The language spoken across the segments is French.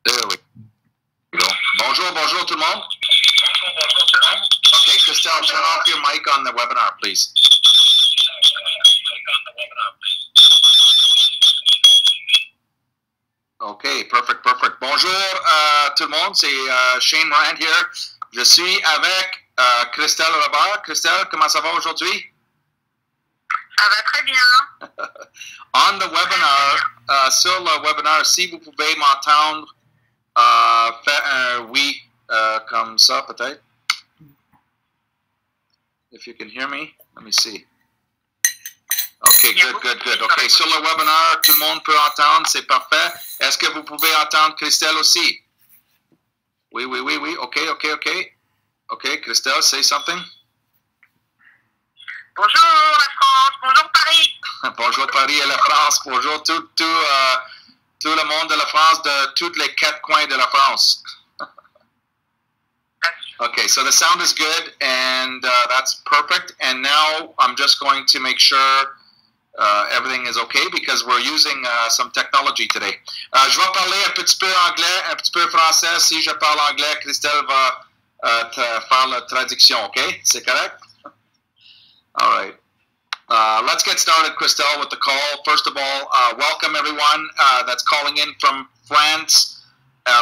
There we go. Bonjour, bonjour tout le monde. Okay, Christelle, turn off your mic on the webinar, please. Okay, perfect, perfect. Bonjour tout le monde, c'est Shane Rand here. Je suis avec Christelle Robert. Christelle, comment ça va aujourd'hui? Ça va très bien. On the webinar, sur le webinar, si vous pouvez m'entendre, oui, comme ça peut-être. If you can hear me, let me see. Okay, good. Okay, sur le webinar, tout le monde peut entendre, c'est parfait. Est-ce que vous pouvez entendre Christelle aussi? Oui. Okay, Christelle, say something. Bonjour la France, bonjour Paris. Bonjour Paris et la France, bonjour tout le monde de la France, de tous les quatre coins de la France. Okay, so the sound is good, and that's perfect. And now I'm just going to make sure everything is okay because we're using some technology today. Je vais parler un petit peu anglais, un petit peu français. Si je parle anglais, Christelle va faire la traduction, okay? C'est correct? All right. Let's get started, Christelle, with the call. First of all, welcome everyone that's calling in from France.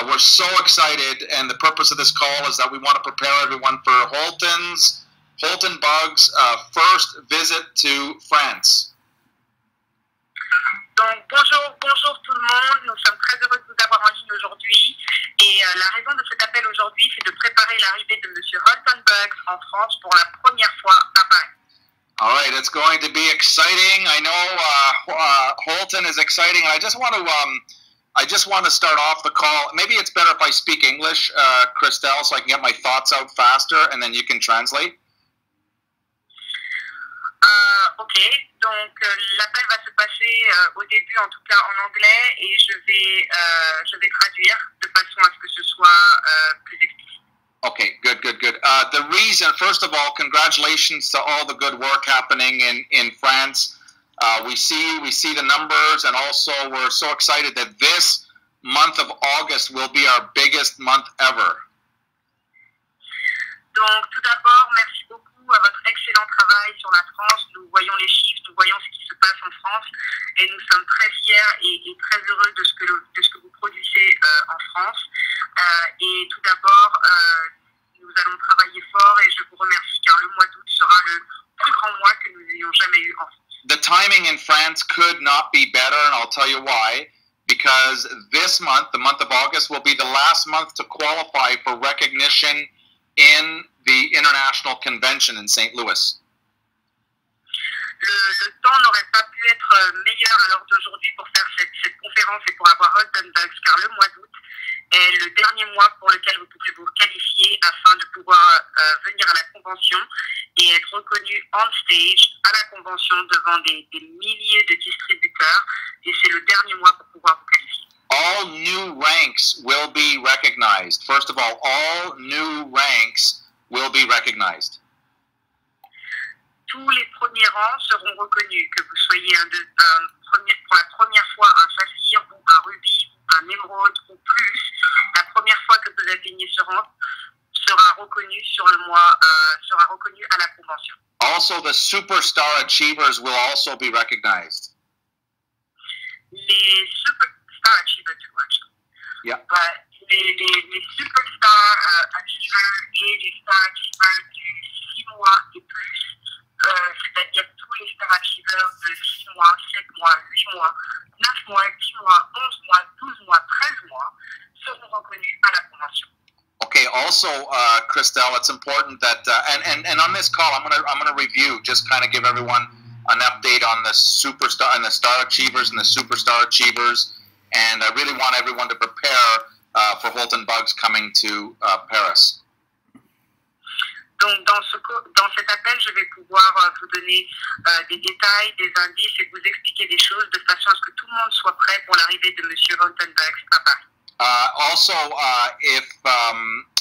We're so excited, and the purpose of this call is that we want to prepare everyone for Holton Bugs' first visit to France. Donc bonjour tout le monde, nous sommes très heureux de vous avoir en ligne aujourd'hui et la raison de cet appel aujourd'hui c'est de préparer l'arrivée de Monsieur Holton Bugs en France pour la première fois à Paris. All right, it's going to be exciting. I know Holton is exciting. I just want to start off the call. Maybe it's better if I speak English, Christelle, so I can get my thoughts out faster, and then you can translate. Ok, donc l'appel va se passer au début en tout cas en anglais et je vais traduire de façon à ce que ce soit plus explicite. Okay, good. The reason, first of all, congratulations to all the good work happening in France. We see the numbers, and also we're so excited that this month of August will be our biggest month ever. Donc tout d'abord, merci beaucoup à votre excellent travail sur la France. Nous voyons les chiffres, nous voyons ce qui se passe en France et nous sommes très fiers et très heureux de ce que vous produisez en France. Et tout d'abord, nous allons travailler fort et je vous remercie car le mois d'août sera le plus grand mois que nous ayons jamais eu en France. The timing in France could not be better, and I'll tell you why. Because this month, the month of August, will be the last month to qualify for recognition in the International Convention in St. Louis. Le temps n'aurait pas pu être meilleur à l'heure d'aujourd'hui pour faire cette conférence et pour avoir Holton Bugs, car le mois d'août est le dernier mois pour lequel vous pouvez vous qualifier afin de pouvoir venir à la convention et être reconnu on stage à la convention devant des milliers de distributeurs. Et c'est le dernier mois pour pouvoir vous qualifier. All new ranks will be recognized. First of all new ranks will be recognized. Tous les premiers rangs seront reconnus, que vous soyez pour la première fois un saphir ou un rubis ou un émeraude ou plus. La première fois que vous atteignez ce rang sera reconnu sera reconnu à la convention. Also, the superstar achievers will also be recognized. Les superstar achievers too, actually. Yeah. But les superstar achievers et les star achievers de 6 mois et plus, c'est-à-dire tous les star achievers de 6 mois, 7 mois, 8 mois, 9 mois, 10 mois, 11 mois, 12 mois, 13 mois, seront reconnus à la convention. Okay. Also, Christelle, it's important that and on this call, I'm gonna review, just kind of give everyone an update on the superstar and the star achievers and the superstar achievers, and I really want everyone to prepare for Holton Bugs coming to Paris. Donc dans cet appel, je vais pouvoir vous donner des détails, des indices et vous expliquer des choses de façon à ce que tout le monde soit prêt pour l'arrivée de Monsieur Holton Bugs à Paris. Also, if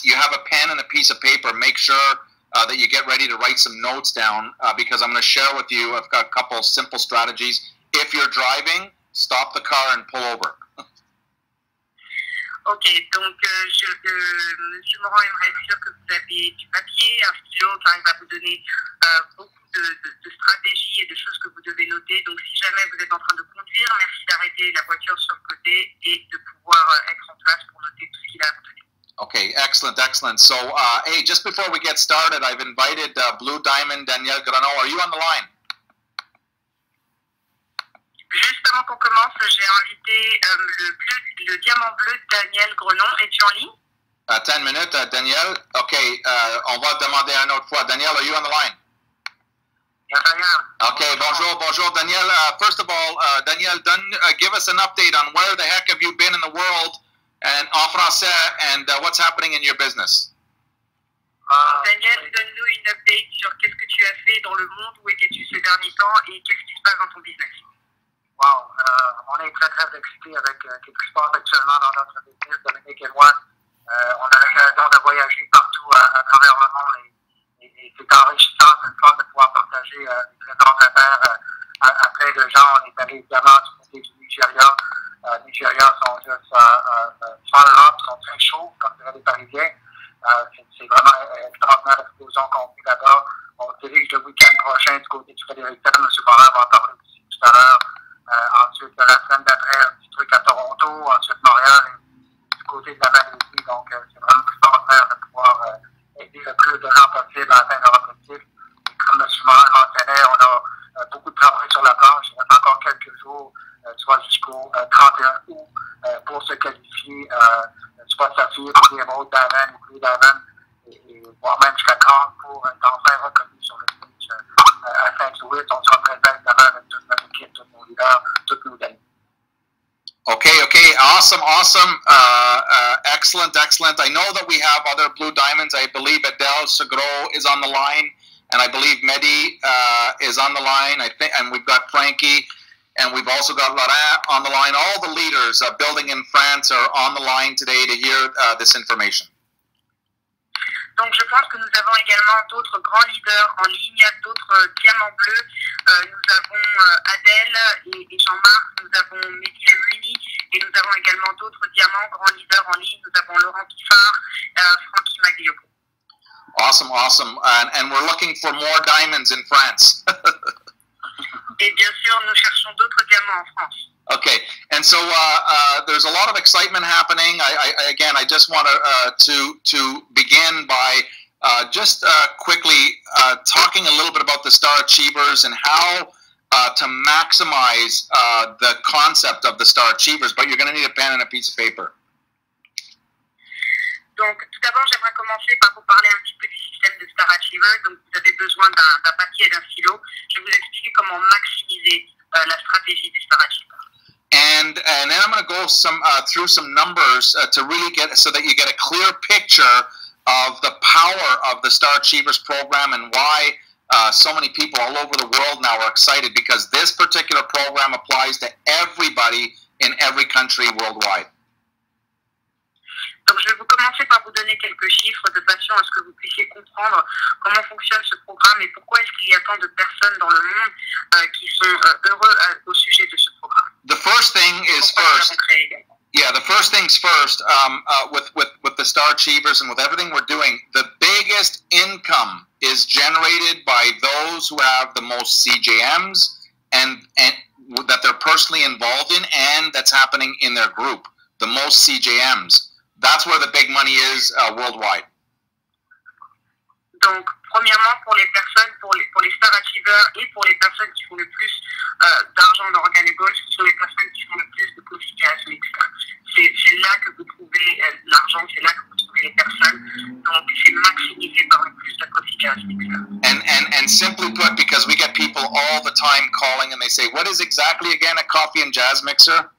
you have a pen and a piece of paper, make sure that you get ready to write some notes down because I'm going to share with you, I've got a couple of simple strategies. If you're driving, stop the car and pull over. Ok, donc Monsieur Morand aimerait être sûr que vous avez du papier, un stylo, car il va vous donner beaucoup de stratégies et de choses que vous devez noter. Donc si jamais vous êtes en train de conduire, merci d'arrêter la voiture sur le côté et de pouvoir être en place pour noter tout ce qu'il a à vous donner. Okay, excellent, excellent. So, hey, just before we get started, I've invited Blue Diamond Danielle Grano. Are you on the line? Juste avant qu'on commence, j'ai invité le diamant bleu Daniel Grenon. Es-tu en ligne? 10 minutes, Danielle. Okay, on va demander une autre fois. Danielle, are you on the line? Yes, I am. Okay, bonjour, Danielle. First of all, Danielle, give us an update on where the heck have you been in the world, and en français, and what's happening in your business. Daniel, donne-nous une update sur qu'est-ce que tu as fait dans le monde, où étais-tu ces derniers temps et qu'est-ce qui se passe dans ton business. Wow, on est très, très excités avec ce qui se passe actuellement dans notre business, Dominique et moi. On a l'occasion de voyager partout à travers le monde et c'est enrichissant, c'est une fun de pouvoir partager des trésors de terre à plein de gens. On est allé évidemment du côté du Nigeria. Nigeria sont juste follow-up, sont très chauds, comme diraient les Parisiens. C'est vraiment extraordinaire l'explosion qu'on vit là-bas. On se dirige le week-end prochain du côté du Fredericton. M. Morin va en parler aussi tout à l'heure. Ensuite, la semaine d'après, un petit truc à Toronto, ensuite Montréal, et du côté de la Malaisie. Donc, c'est vraiment extraordinaire de pouvoir aider le plus de gens possible à atteindre leur objectif. Et comme M. Morin mentionnait, on a beaucoup de travail sur la planche. Il reste encore quelques jours, soit jusqu'au 31 août, pour se qualifier, soit Saphir, ou Emerald Diamond, ou Blue Diamond, et voire même jusqu'à 30 pour être enfin reconnu sur le stage à Saint-Louis. On sera présent évidemment avec toute notre équipe, tous nos leaders, toutes nos amis. Okay, awesome. Excellent. I know that we have other Blue Diamonds. I believe Adele Segro is on the line, and I believe Mehdi is on the line. I think, and we've got Frankie, and we've also got Laurent on the line. All the leaders building in France are on the line today to hear this information. Donc je pense que nous avons également d'autres grands leaders en ligne, d'autres diamants bleus. Nous avons Adèle et Jean-Marc, nous avons Mehdi Lemuni et nous avons également d'autres diamants, grands leaders en ligne. Nous avons Laurent Piffard, Francky Magliocco. Awesome. And we're looking for more diamonds in France. Et bien sûr, nous cherchons d'autres diamants en France. Okay, and so there's a lot of excitement happening. I just want to begin by just quickly talking a little bit about the Star Achievers and how to maximize the concept of the Star Achievers. But you're going to need a pen and a piece of paper. Donc, tout d'abord, j'aimerais commencer par vous parler un petit peu du système de Star Achiever. Donc, vous avez besoin d'un papier et d'un stylo. Je vais vous expliquer comment maximiser la stratégie des Star Achievers. And then I'm going to go through some numbers to really get so that you get a clear picture of the power of the Star Achievers program and why so many people all over the world now are excited, because this particular program applies to everybody in every country worldwide. Donc, je vais commencer par vous donner quelques chiffres de façon à ce que vous puissiez comprendre comment fonctionne ce programme et pourquoi est-ce qu'il y a tant de personnes dans le monde qui sont heureux au sujet de ce programme. The first thing is first. Yeah, the first things first. With the Star Achievers and with everything we're doing, the biggest income is generated by those who have the most CJMs and that they're personally involved in, and that's happening in their group. The most CJMs. That's where the big money is worldwide. Donc, premièrement, pour les personnes, pour les Star Achievers et pour les personnes qui font le plus d'argent dans Organegolf, ce sont les personnes qui font le plus de Coffee Jazz Mix. C'est là que vous trouvez l'argent, c'est là que vous trouvez les personnes. Donc, c'est maximisé par le plus de Coffee Jazz Mix. And simply put, because we get people all the time calling and they say, what is exactly again a coffee and jazz mixer?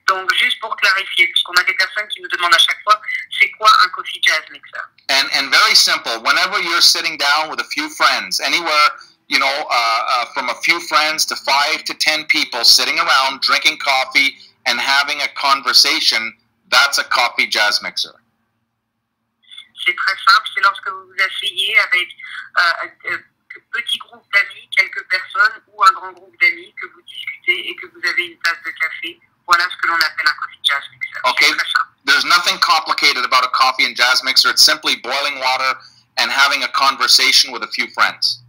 Donc, juste pour clarifier, puisqu'on a des personnes qui nous demandent à chaque fois, c'est quoi un Coffee Jazz Mixer? And very simple. Whenever you're sitting down with a few friends, anywhere, from a few friends to 5 to 10 people sitting around drinking coffee and having a conversation, that's a Coffee Jazz Mixer. C'est très simple. C'est lorsque vous vous asseyez avec petit groupe d'amis, quelques personnes, ou un grand groupe d'amis, que vous discutez et que vous avez une tasse de café. Voilà ce que l'on appelle un Coffee Jazz Mixer. Okay. C'est très simple. There's nothing complicated about a coffee and jazz mixer. It's simply boiling water and having a conversation with a few friends.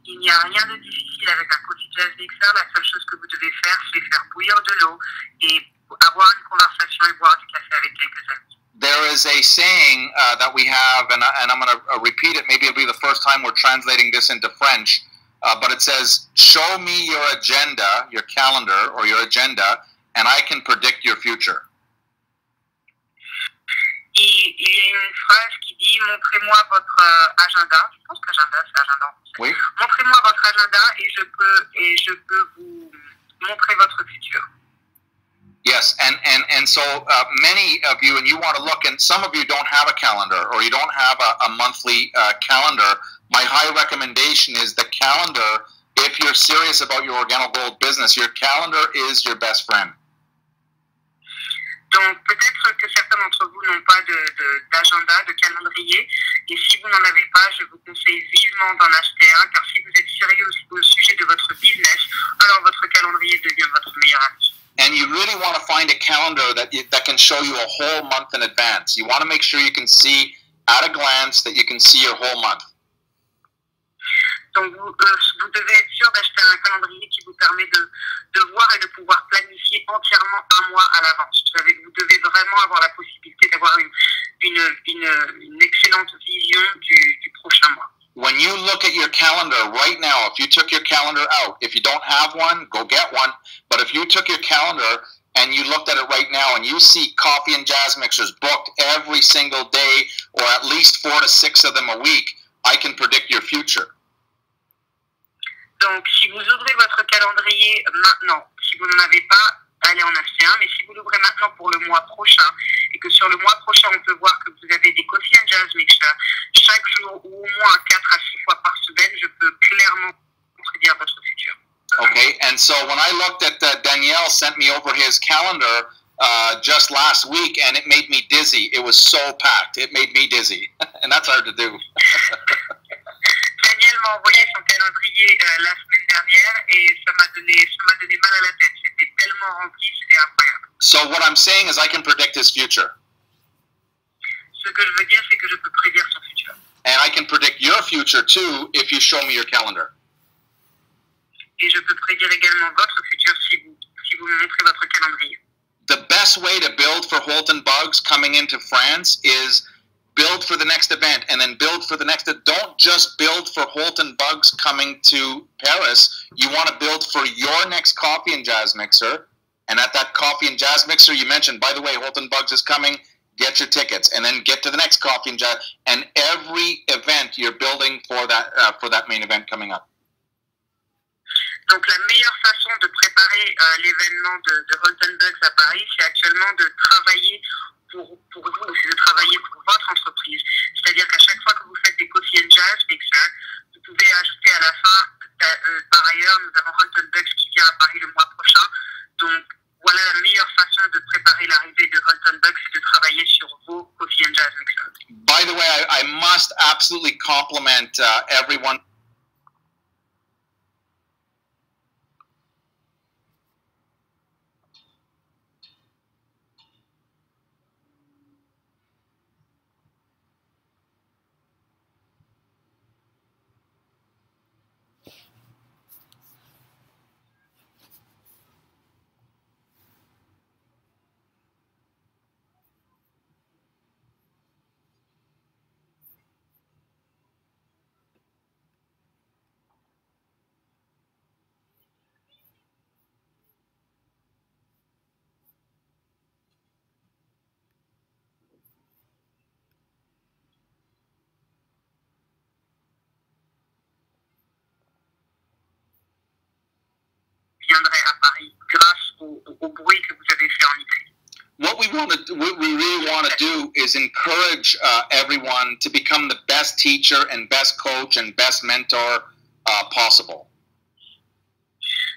Il n'y a rien de difficile avec un coffee jazz mixer. La seule chose que vous devez faire, c'est faire bouillir de l'eau et avoir une conversation et boire du café avec quelques amis. There is a saying that we have, and I'm going to repeat it. Maybe it'll be the first time we're translating this into French, but it says, "Show me your agenda, your calendar, or your agenda, and I can predict your future." Il y a une phrase qui dit « Montrez-moi votre agenda ». Je pense qu'agenda, c'est agenda en français. Oui. Montrez-moi votre agenda et je peux vous montrer votre futur. Yes, and so many of you, and you want to look, and some of you don't have a calendar or you don't have a monthly calendar. My high recommendation is the calendar. If you're serious about your Organogold business, your calendar is your best friend. Donc peut-être que certains d'entre vous n'ont pas d'agenda, de calendrier, et si vous n'en avez pas, je vous conseille vivement d'en acheter un, car si vous êtes sérieux au sujet de votre business, alors votre calendrier devient votre meilleur ami. And you really want to find a calendar that can show you a whole month in advance. You want to make sure you can see at a glance that you can see your whole month. Donc vous devez être sûr d'acheter un calendrier qui vous permet de voir et de pouvoir planifier entièrement un mois à l'avance. Vous devez vraiment avoir la possibilité d'avoir une excellente vision du prochain mois. When you look at your calendar right now, if you took your calendar out, if you don't have one, go get one. But if you took your calendar and you looked at it right now and you see coffee and jazz mixers booked every single day, or at least 4 to 6 of them a week, I can predict your future. Donc, si vous ouvrez votre calendrier maintenant, si vous n'en avez pas, allez en acheter un. Mais si vous l'ouvrez maintenant pour le mois prochain, et que sur le mois prochain, on peut voir que vous avez des coffee and jazz mixers, chaque jour ou au moins 4 à 6 fois par semaine, je peux clairement prédire votre futur. Okay, and so when I looked at Danielle sent me over his calendar just last week, and it made me dizzy. It was so packed. It made me dizzy, and that's hard to do. Daniel m'a envoyé son calendrier la semaine dernière et ça m'a donné mal à la tête. C'était tellement rempli, c'était incroyable. So what I'm saying is I can predict his future. Ce que je veux dire, c'est que je peux prédire son futur. And I can predict your future too if you show me your calendar. Et je peux prédire également votre futur si vous me montrez votre calendrier. The best way to build for Holton Bugs coming into France is build for the next event and then build for the next. Don't just build for Holton Bugs coming to Paris. You want to build for your next coffee and jazz mixer. And at that coffee and jazz mixer, you mentioned, by the way, Holton Bugs is coming. Get your tickets and then get to the next coffee and jazz. And every event you're building for that main event coming up. Donc la meilleure façon de préparer l'événement de Holton Bugs à Paris, c'est actuellement de travailler pour vous, c'est de travailler pour votre entreprise. C'est-à-dire qu'à chaque fois que vous faites des coffee and jazz mixers, vous pouvez ajouter à la fin, par ailleurs, nous avons Holton Bugs qui vient à Paris le mois prochain. Donc voilà la meilleure façon de préparer l'arrivée de Holton Bugs, c'est de travailler sur vos coffee and jazz mixers. By the way, I must absolutely compliment everyone. Viendrai à Paris grâce au bruit que vous avez fait en Italie. What we really want to do is encourage everyone to become the best teacher and best coach and best mentor possible.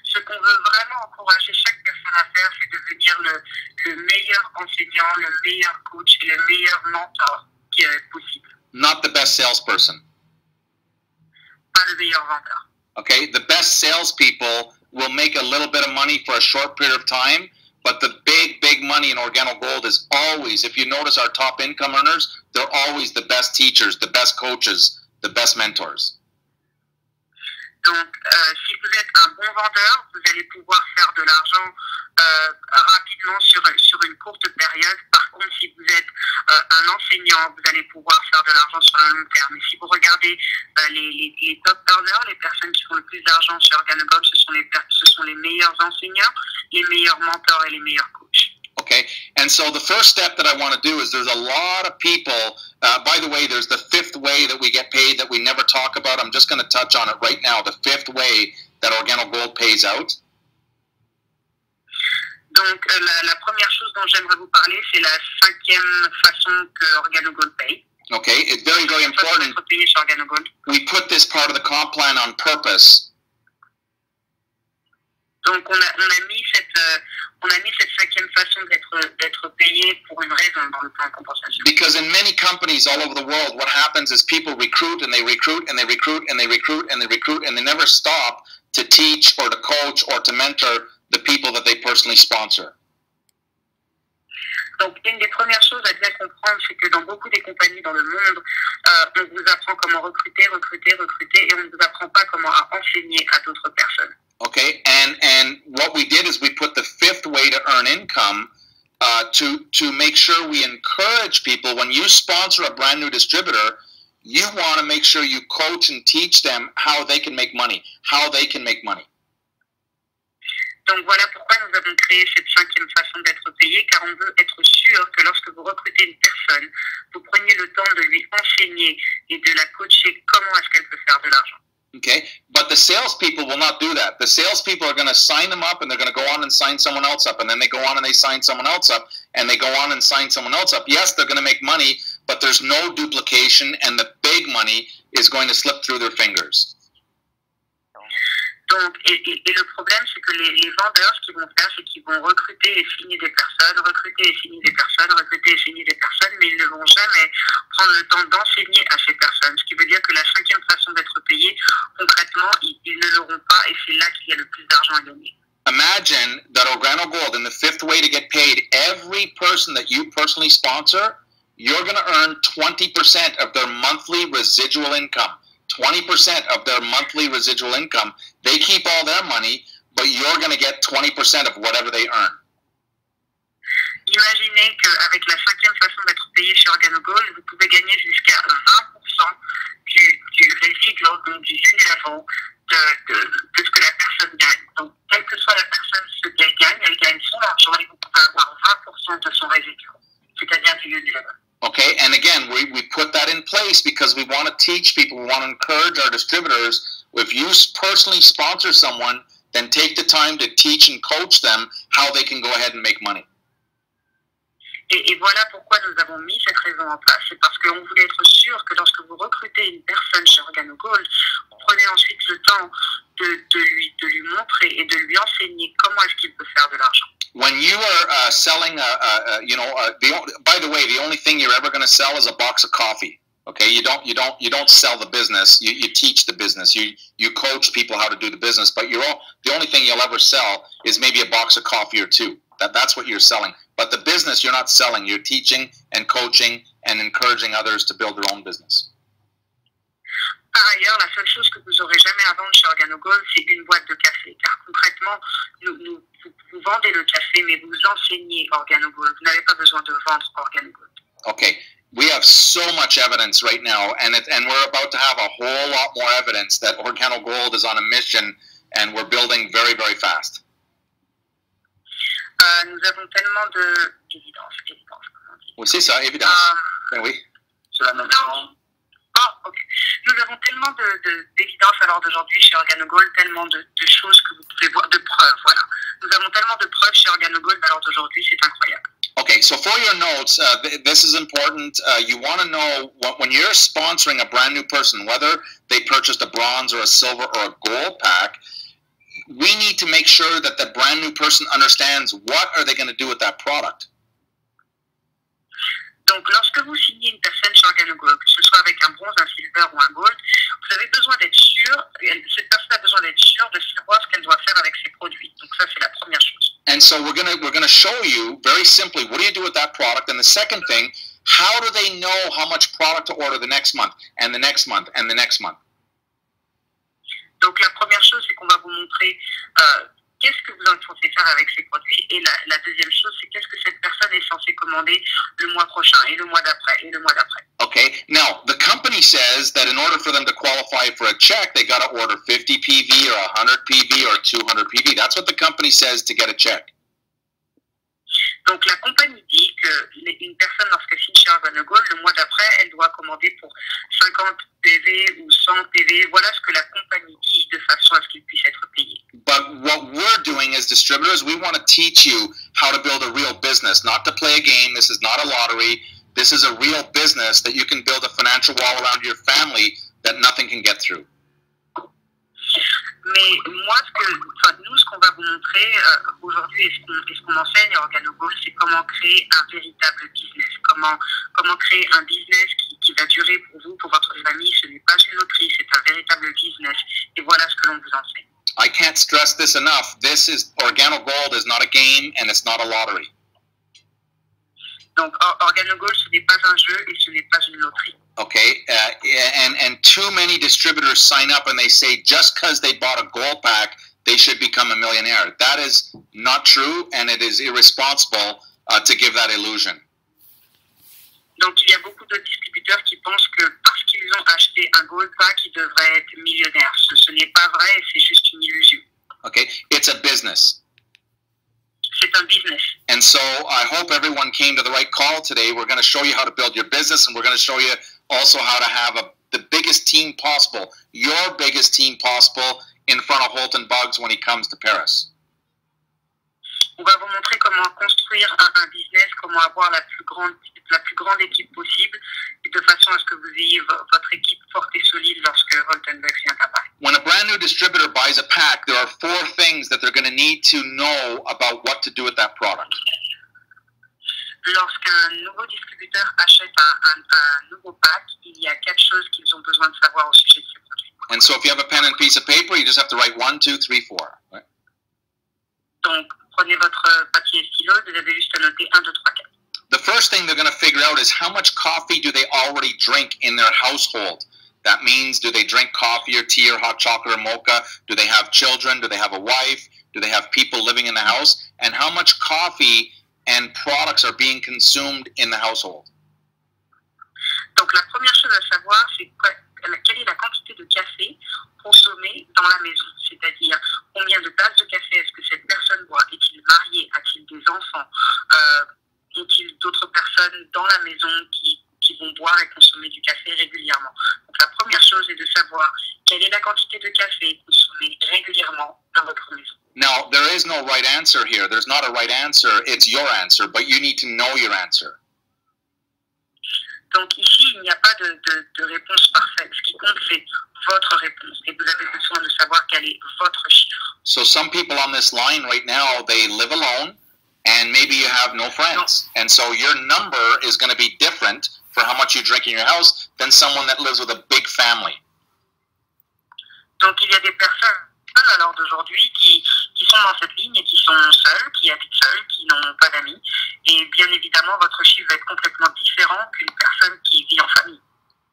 Ce qu'on veut vraiment encourager chaque personne à faire, c'est de devenir le meilleur enseignant, le meilleur coach et le meilleur mentor qui est possible. Not the best salesperson. Pas le meilleur vendeur. Okay, the best salespeople will make a little bit of money for a short period of time, But the big money in Organo Gold is always, if you notice our top income earners, they're always the best teachers, the best coaches, the best mentors. Donc, si vous êtes un bon vendeur, vous allez pouvoir faire de l'argent rapidement sur une courte période. Par contre, si vous êtes un enseignant, vous allez pouvoir faire de l'argent sur le long terme. Et si vous regardez les top earners, les personnes qui font le plus d'argent sur Organo Gold, ce sont les meilleurs enseignants, les meilleurs mentors et les meilleurs coachs. Okay, and so the first step that I want to do is there's a lot of people, by the way, there's the fifth way that we get paid that we never talk about. I'm just going to touch on it right now, the fifth way that Organo Gold pays out. Donc, la première chose dont j'aimerais vous parler, c'est la cinquième façon que Organo Gold paye. Okay, it's very, very important. We put this part of the comp plan on purpose. Donc, on a mis cette cinquième façon d'être payé pour une raison dans le plan de compensation. Because in many companies all over the world, what happens is people recruit and they recruit and they recruit and they recruit and they recruit and they never stop to teach or to coach or to mentor the people that they personally sponsor. Donc, une des premières choses à bien comprendre, c'est que dans beaucoup des compagnies dans le monde, on vous apprend comment recruter, et on ne vous apprend pas comment enseigner à d'autres personnes. Okay, and what we did is we put the fifth way to earn income to make sure we encourage people. When you sponsor a brand new distributor, you want to make sure you coach and teach them how they can make money, Donc voilà pourquoi nous avons créé cette cinquième façon d'être payé, car on veut être sûr que lorsque vous recrutez une personne, vous preniez le temps de lui enseigner et de la coacher comment est-ce qu'elle peut faire de l'argent. Okay, but the salespeople will not do that. The salespeople are going to sign them up, and they're going to go on and sign someone else up, and then they go on and they sign someone else up, and they go on and sign someone else up. Yes, they're going to make money, but there's no duplication, and the big money is going to slip through their fingers. Donc, et le problème, c'est que les vendeurs, ce qu'ils vont faire, c'est qu'ils vont recruter et signer des personnes, recruter et signer des personnes, mais ils ne vont jamais prendre le temps d'enseigner à ces personnes. Ce qui veut dire que la cinquième façon d'être payé, concrètement, ils ne l'auront pas, et c'est là qu'il y a le plus d'argent à gagner. Imagine that Organo Gold, in the fifth way to get paid, every person that you personally sponsor, you're going to earn 20% of their monthly residual income. 20% of their monthly residual income. They keep all their money, but you're going to get 20% of whatever they earn. Imaginez qu'avec la cinquième façon d'être payé chez Organo Gold, vous pouvez gagner jusqu'à 20% du residual, donc du level de ce que la personne gagne. Donc, quelle que soit la personne, ce qu'elle gagne, elle gagne son argent et vous pouvez avoir 20% de son residual, c'est-à-dire du level. Okay, and again, we put that in place because we want to teach people, we want to encourage our distributors. If you personally sponsor someone, then take the time to teach and coach them how they can go ahead and make money. Et voilà pourquoi nous avons mis cette raison en place. C'est parce qu'on voulait être sûr que lorsque vous recrutez une personne chez Organo Gold, vous prenez ensuite le temps de lui montrer et de lui enseigner comment est-ce qu'il peut faire de l'argent. When you are selling, by the way, the only thing you're ever going to sell is a box of coffee. Okay, you don't sell the business. You teach the business. You coach people how to do the business. But the only thing you'll ever sell is maybe a box of coffee or two. That's what you're selling. But the business you're not selling. You're teaching and coaching and encouraging others to build their own business. Par ailleurs, la seule chose que vous n'aurez jamais à vendre chez Organo Gold, c'est une boîte de café. Car concrètement, vous vendez le café, mais vous enseignez Organo Gold. Vous n'avez pas besoin de vendre Organo Gold. Okay, we have so much evidence right now, and we're about to have a whole lot more evidence that Organo Gold is on a mission, and we're building very, very fast. Nous avons tellement d'évidence, comment on dit. Oui, c'est ça, évidence. Ben oui. C'est la même chose. Ah, ok. Nous avons tellement d'évidence à l'heure d'aujourd'hui chez Organo Gold, tellement de choses que vous pouvez voir, de preuves, voilà. Nous avons tellement de preuves chez Organo Gold à l'heure d'aujourd'hui, c'est incroyable. Okay, so for your notes, this is important. You want to know when you're sponsoring a brand new person, whether they purchased a bronze or a silver or a gold pack, we need to make sure that the brand new person understands what are they going to do with that product. Donc, lorsque vous signez une personne chez OrganoGold, que ce soit avec un bronze, un silver ou un gold, vous avez besoin d'être sûr, cette personne a besoin d'être sûre de savoir ce qu'elle doit faire avec ses produits. Donc, ça, c'est la première chose. And so we're gonna show you very simply what do you do with that product, and the second thing, how do they know how much product to order the next month and the next month and the next month? Donc, la première chose, c'est qu'on va vous montrer qu'est-ce que vous êtes censé faire avec ces produits. Et la deuxième chose, c'est qu'est-ce que cette personne est censée commander le mois prochain, et le mois d'après, et le mois d'après. Okay, now the company says that in order for them to qualify for a check, they got to order 50 PV or 100 PV or 200 PV. That's what the company says to get a check. Donc la compagnie dit qu'une personne, lorsqu'elle signe chez OrganoGold, le mois d'après, elle doit commander pour 50 PV ou 100 PV. Voilà ce que la compagnie dit de façon à ce qu'il puisse être payé. But what we're doing as distributors, we want to teach you how to build a real business, not to play a game. This is not a lottery. This is a real business that you can build a financial wall around your family that nothing can get through. Mais moi, nous, ce qu'on va vous montrer aujourd'hui et ce qu'on enseigne à OrganoGold, c'est comment créer un véritable business, comment créer un business qui va durer pour vous, pour votre famille. Ce n'est pas une loterie, c'est un véritable business. Et voilà ce que l'on vous enseigne. I can't stress this enough. OrganoGold is not a game and it's not a lottery. Donc, OrganoGold, ce n'est pas un jeu et ce n'est pas une loterie. Okay, and too many distributors sign up and they say just because they bought a gold pack, they should become a millionaire. That is not true, and it is irresponsible to give that illusion. Donc, il y a beaucoup de distributeurs qui pensent que parce qu'ils ont acheté un gold pack, ils devraient être millionnaires. Ce n'est pas vrai, c'est juste une illusion. Okay, it's a business. C'est un business. And so I hope everyone came to the right call today. We're going to show you how to build your business, and we're going to show you also how to have the biggest team possible, your biggest team possible in front of Holton Buggs when he comes to Paris. On va vous montrer comment construire un business, comment avoir la plus grande équipe possible, et de façon à ce que vous ayez votre équipe forte et solide lorsque Holton Buggs vient à Paris. When a brand new distributor buys a pack, there are 4 things that they're going to need to know about what to do with that product. Lorsqu'un nouveau distributeur achète un nouveau pack, il y a 4 choses qu'ils ont besoin de savoir au sujet de ces produits. And so if you have a pen and piece of paper, you just have to write 1, 2, 3, 4. Right? Donc, prenez votre papier et stylo, vous avez juste à noter 1, 2, 3, 4. The first thing they're going to figure out is how much coffee do they already drink in their household. That means, do they drink coffee or tea or hot chocolate or mocha? Do they have children? Do they have a wife? Do they have people living in the house? And how much coffee and products are being consumed in the household? Donc la première chose à savoir, c'est quelle est la quantité de café consommée dans la maison. C'est-à-dire, combien de tasses de café est-ce que cette personne boit? Est-il marié? A-t-il des enfants? Ont-ils d'autres personnes dans la maison qui vont boire et consommer du café régulièrement? Donc la première chose est de savoir quelle est la quantité de café consommée régulièrement dans votre maison. Now, there is no right answer here. There's not a right answer. It's your answer, but you need to know your answer. Donc ici, il n'y a pas de réponse parfaite. Ce qui compte, c'est votre réponse. Et vous avez besoin de savoir quel est votre chiffre. So some people on this line right now, they live alone, and maybe you have no friends. And so your number is going to be different for how much you drink in your house than someone that lives with a big family. Donc il y a des personnes à l'heure d'aujourd'hui qui sont dans cette ligne et qui sont seuls, qui habitent seuls, qui n'ont pas d'amis. Et bien évidemment, votre chiffre va être complètement différent qu'une personne qui vit en famille.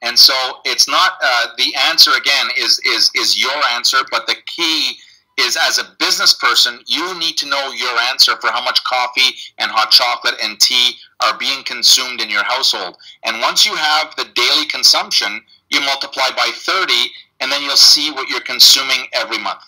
And so it's not the answer again is your answer, but the key is as a business person, you need to know your answer for how much coffee and hot chocolate and tea are being consumed in your household. And once you have the daily consumption, you multiply by 30, and then you'll see what you're consuming every month.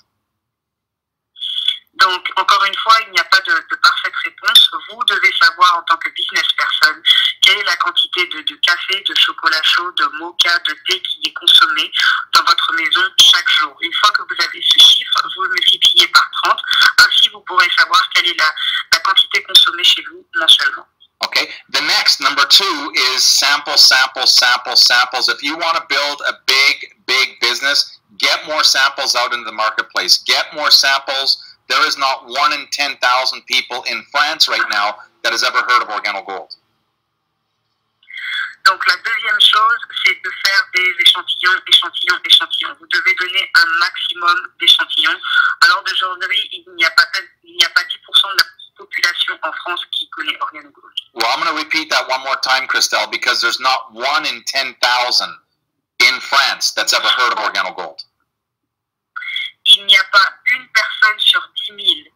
Donc, encore une fois, il n'y a pas de parfaite réponse. Vous devez savoir en tant que business person quelle est la quantité de café, de chocolat chaud, de mocha, de thé qui est consommé dans votre maison chaque jour. Une fois que vous avez ce chiffre, vous le multipliez par 30. Ainsi, vous pourrez savoir quelle est la quantité consommée chez vous mensuellement. Okay, the next, number 2, is sample, sample, sample, samples. If you want to build a big business, get more samples out into the marketplace. Get more samples. There is not 1 in 10,000 people in France right now that has ever heard of OrganoGold. Donc la deuxième chose, c'est de faire des échantillons. Vous devez donner un maximum d'échantillons. Alors d'aujourd'hui, il n'y a pas 10% de la population en France qui connaît OrganoGold. Well, I'm going to repeat that one more time, Christelle, because there's not 1 in 10,000 in France that's ever heard of OrganoGold. Il n'y a pas une personne sur 10 000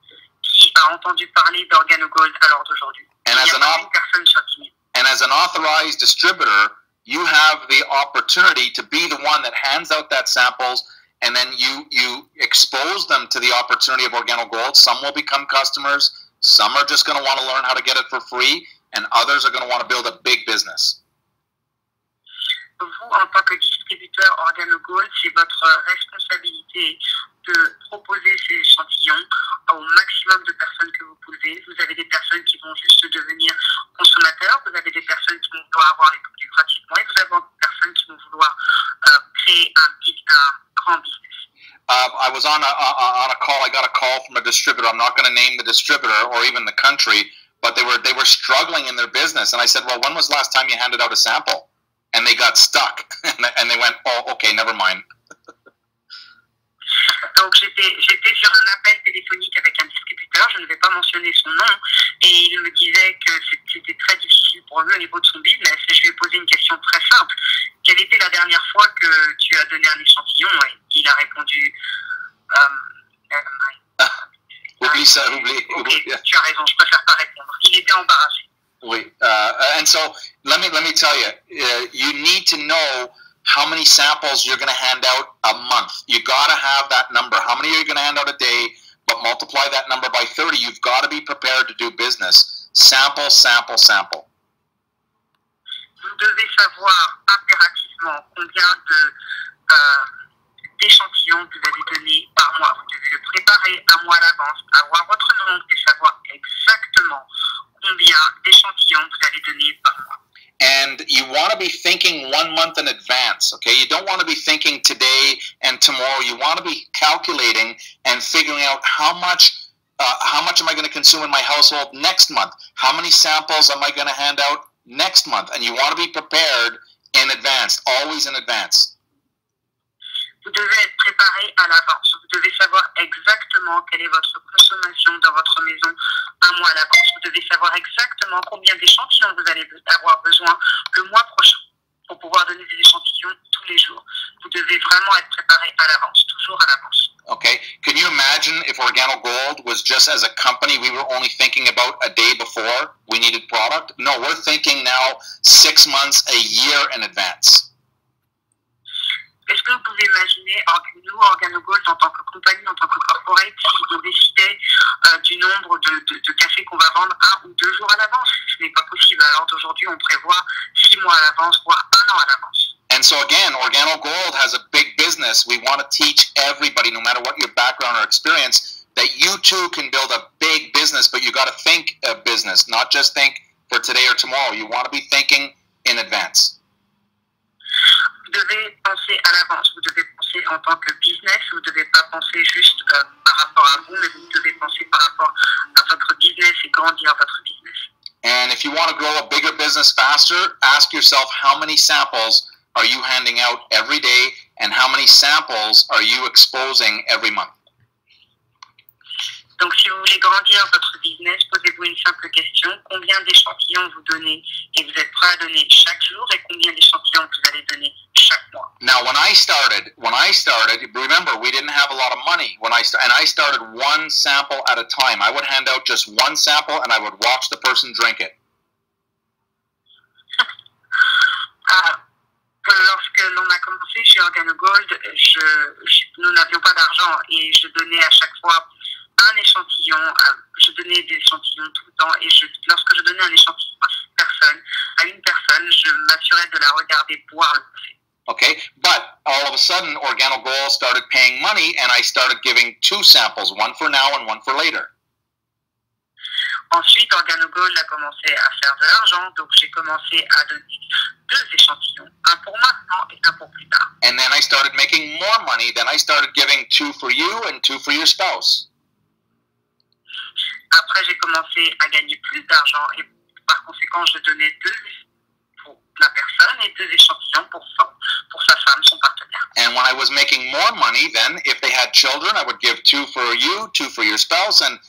qui a entendu parler d'OrganoGold à l'heure d'aujourd'hui. Il n'y a pas une personne sur 10 000. And as an authorized distributor, you have the opportunity to be the one that hands out that samples, and then you expose them to the opportunity of OrganoGold. Some will become customers. Some are just going to want to learn how to get it for free, and others are going to want to build a big business. Vous, en tant que distributeur OrganoGold, c'est votre responsabilité de proposer ces échantillons au maximum de personnes que vous pouvez. Vous avez des personnes qui vont juste devenir consommateurs, vous avez des personnes qui vont vouloir avoir les produits gratuitement, et vous avez des personnes qui vont vouloir créer un grand business. I was on a call. I got a call from a distributor. I'm not going to name the distributor or even the country, but they were struggling in their business. And I said, well, when was the last time you handed out a sample? And they got stuck. And they went, oh, okay, never mind. Donc j'étais sur un appel téléphonique avec un distributeur, je ne vais pas mentionner son nom, et il me disait que c'était très difficile pour lui au niveau de son business, et je lui ai posé une question très simple. Quelle était la dernière fois que tu as donné un échantillon? Et il a répondu Oublie ça, oublie. Okay, tu as raison, je préfère pas répondre. Il était embarrassé. Oui. And so let me tell you, you need to know how many samples you're going to hand out a month. You got to have that number. How many are you going to hand out a day? But multiply that number by 30. You've got to be prepared to do business. Sample, sample, sample. Vous devez savoir impérativement combien d'échantillons vous allez donner par mois. Vous devez le préparer un mois à l'avance, avoir votre nombre et savoir exactement combien d'échantillons vous allez donner par mois. And you want to be thinking 1 month in advance, okay? You don't want to be thinking today and tomorrow. You want to be calculating and figuring out how much am I going to consume in my household next month? How many samples am I going to hand out next month? And you want to be prepared in advance, always in advance. Vous devez être préparé à l'avance. Vous devez savoir exactement quelle est votre consommation dans votre maison un mois à l'avance. Vous devez savoir exactement combien d'échantillons vous allez avoir besoin le mois prochain pour pouvoir donner des échantillons tous les jours. Vous devez vraiment être préparé à l'avance, toujours à l'avance. Okay. Can you imagine if OrganoGold was just as a company, we were only thinking about a day before we needed product? No, we're thinking now 6 months, a year in advance. Est-ce que vous pouvez imaginer, nous, OrganoGold, en tant que compagnie, en tant que corporate, si on décidait du nombre de cafés qu'on va vendre 1 ou 2 jours à l'avance? Ce n'est pas possible. Alors d'aujourd'hui, on prévoit 6 mois à l'avance, voire 1 an à l'avance. And so again, OrganoGold has a big business. We want to teach everybody, no matter what your background or experience, that you too can build a big business, but you got to think a business, not just think for today or tomorrow. You want to be thinking in advance. Vous devez penser à l'avance, vous devez penser en tant que business, vous ne devez pas penser juste par rapport à vous, mais vous devez penser par rapport à votre business et grandir votre business. And if you want to grow a bigger business faster, ask yourself how many samples are you handing out every day and how many samples are you exposing every month? Donc si vous voulez grandir votre business, posez-vous une simple question. Combien d'échantillons vous donnez et vous êtes prêt à donner chaque jour et combien d'échantillons vous allez donner chaque mois? Now, when I started, remember, we didn't have a lot of money. I started 1 sample at a time. I would hand out just 1 sample and I would watch the person drink it. Lorsque l'on a commencé chez OrganoGold, nous n'avions pas d'argent et je donnais à chaque fois un échantillon, je donnais des échantillons tout le temps et lorsque je donnais un échantillon à une personne, je m'assurais de la regarder boire le café. Okay, but all of a sudden, OrganoGold started paying money and I started giving 2 samples, 1 for now and 1 for later. Ensuite, OrganoGold a commencé à faire de l'argent, donc j'ai commencé à donner 2 échantillons, un pour maintenant et un pour plus tard. And then I started making more money, then I started giving 2 for you and 2 for your spouse. Après, j'ai commencé à gagner plus d'argent et par conséquent, je donnais 2 pour la personne personnes et 2 échantillons pour sa femme, son partenaire. And when I was making more money, then if they had children, I would give 2 for you, 2 for your spouse, and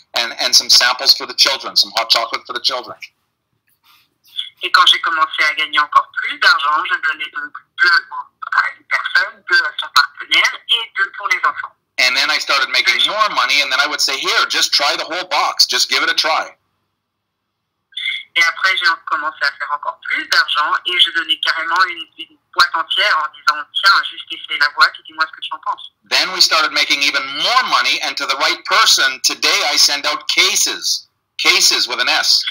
some samples for the children, some hot chocolate for the children. Et quand j'ai commencé à gagner encore plus d'argent, je donnais donc 2 à une personne, 2 à son partenaire et 2 pour les enfants. And then I started making more money, and then I would say, here, just try the whole box. Just give it a try. Et après, j'ai commencé à faire encore plus d'argent et je donnais carrément une boîte entière en disant, tiens, juste essaye la boîte et dis-moi ce que tu en penses. Then we started making even more money, and to the right person, today I send out cases with an S.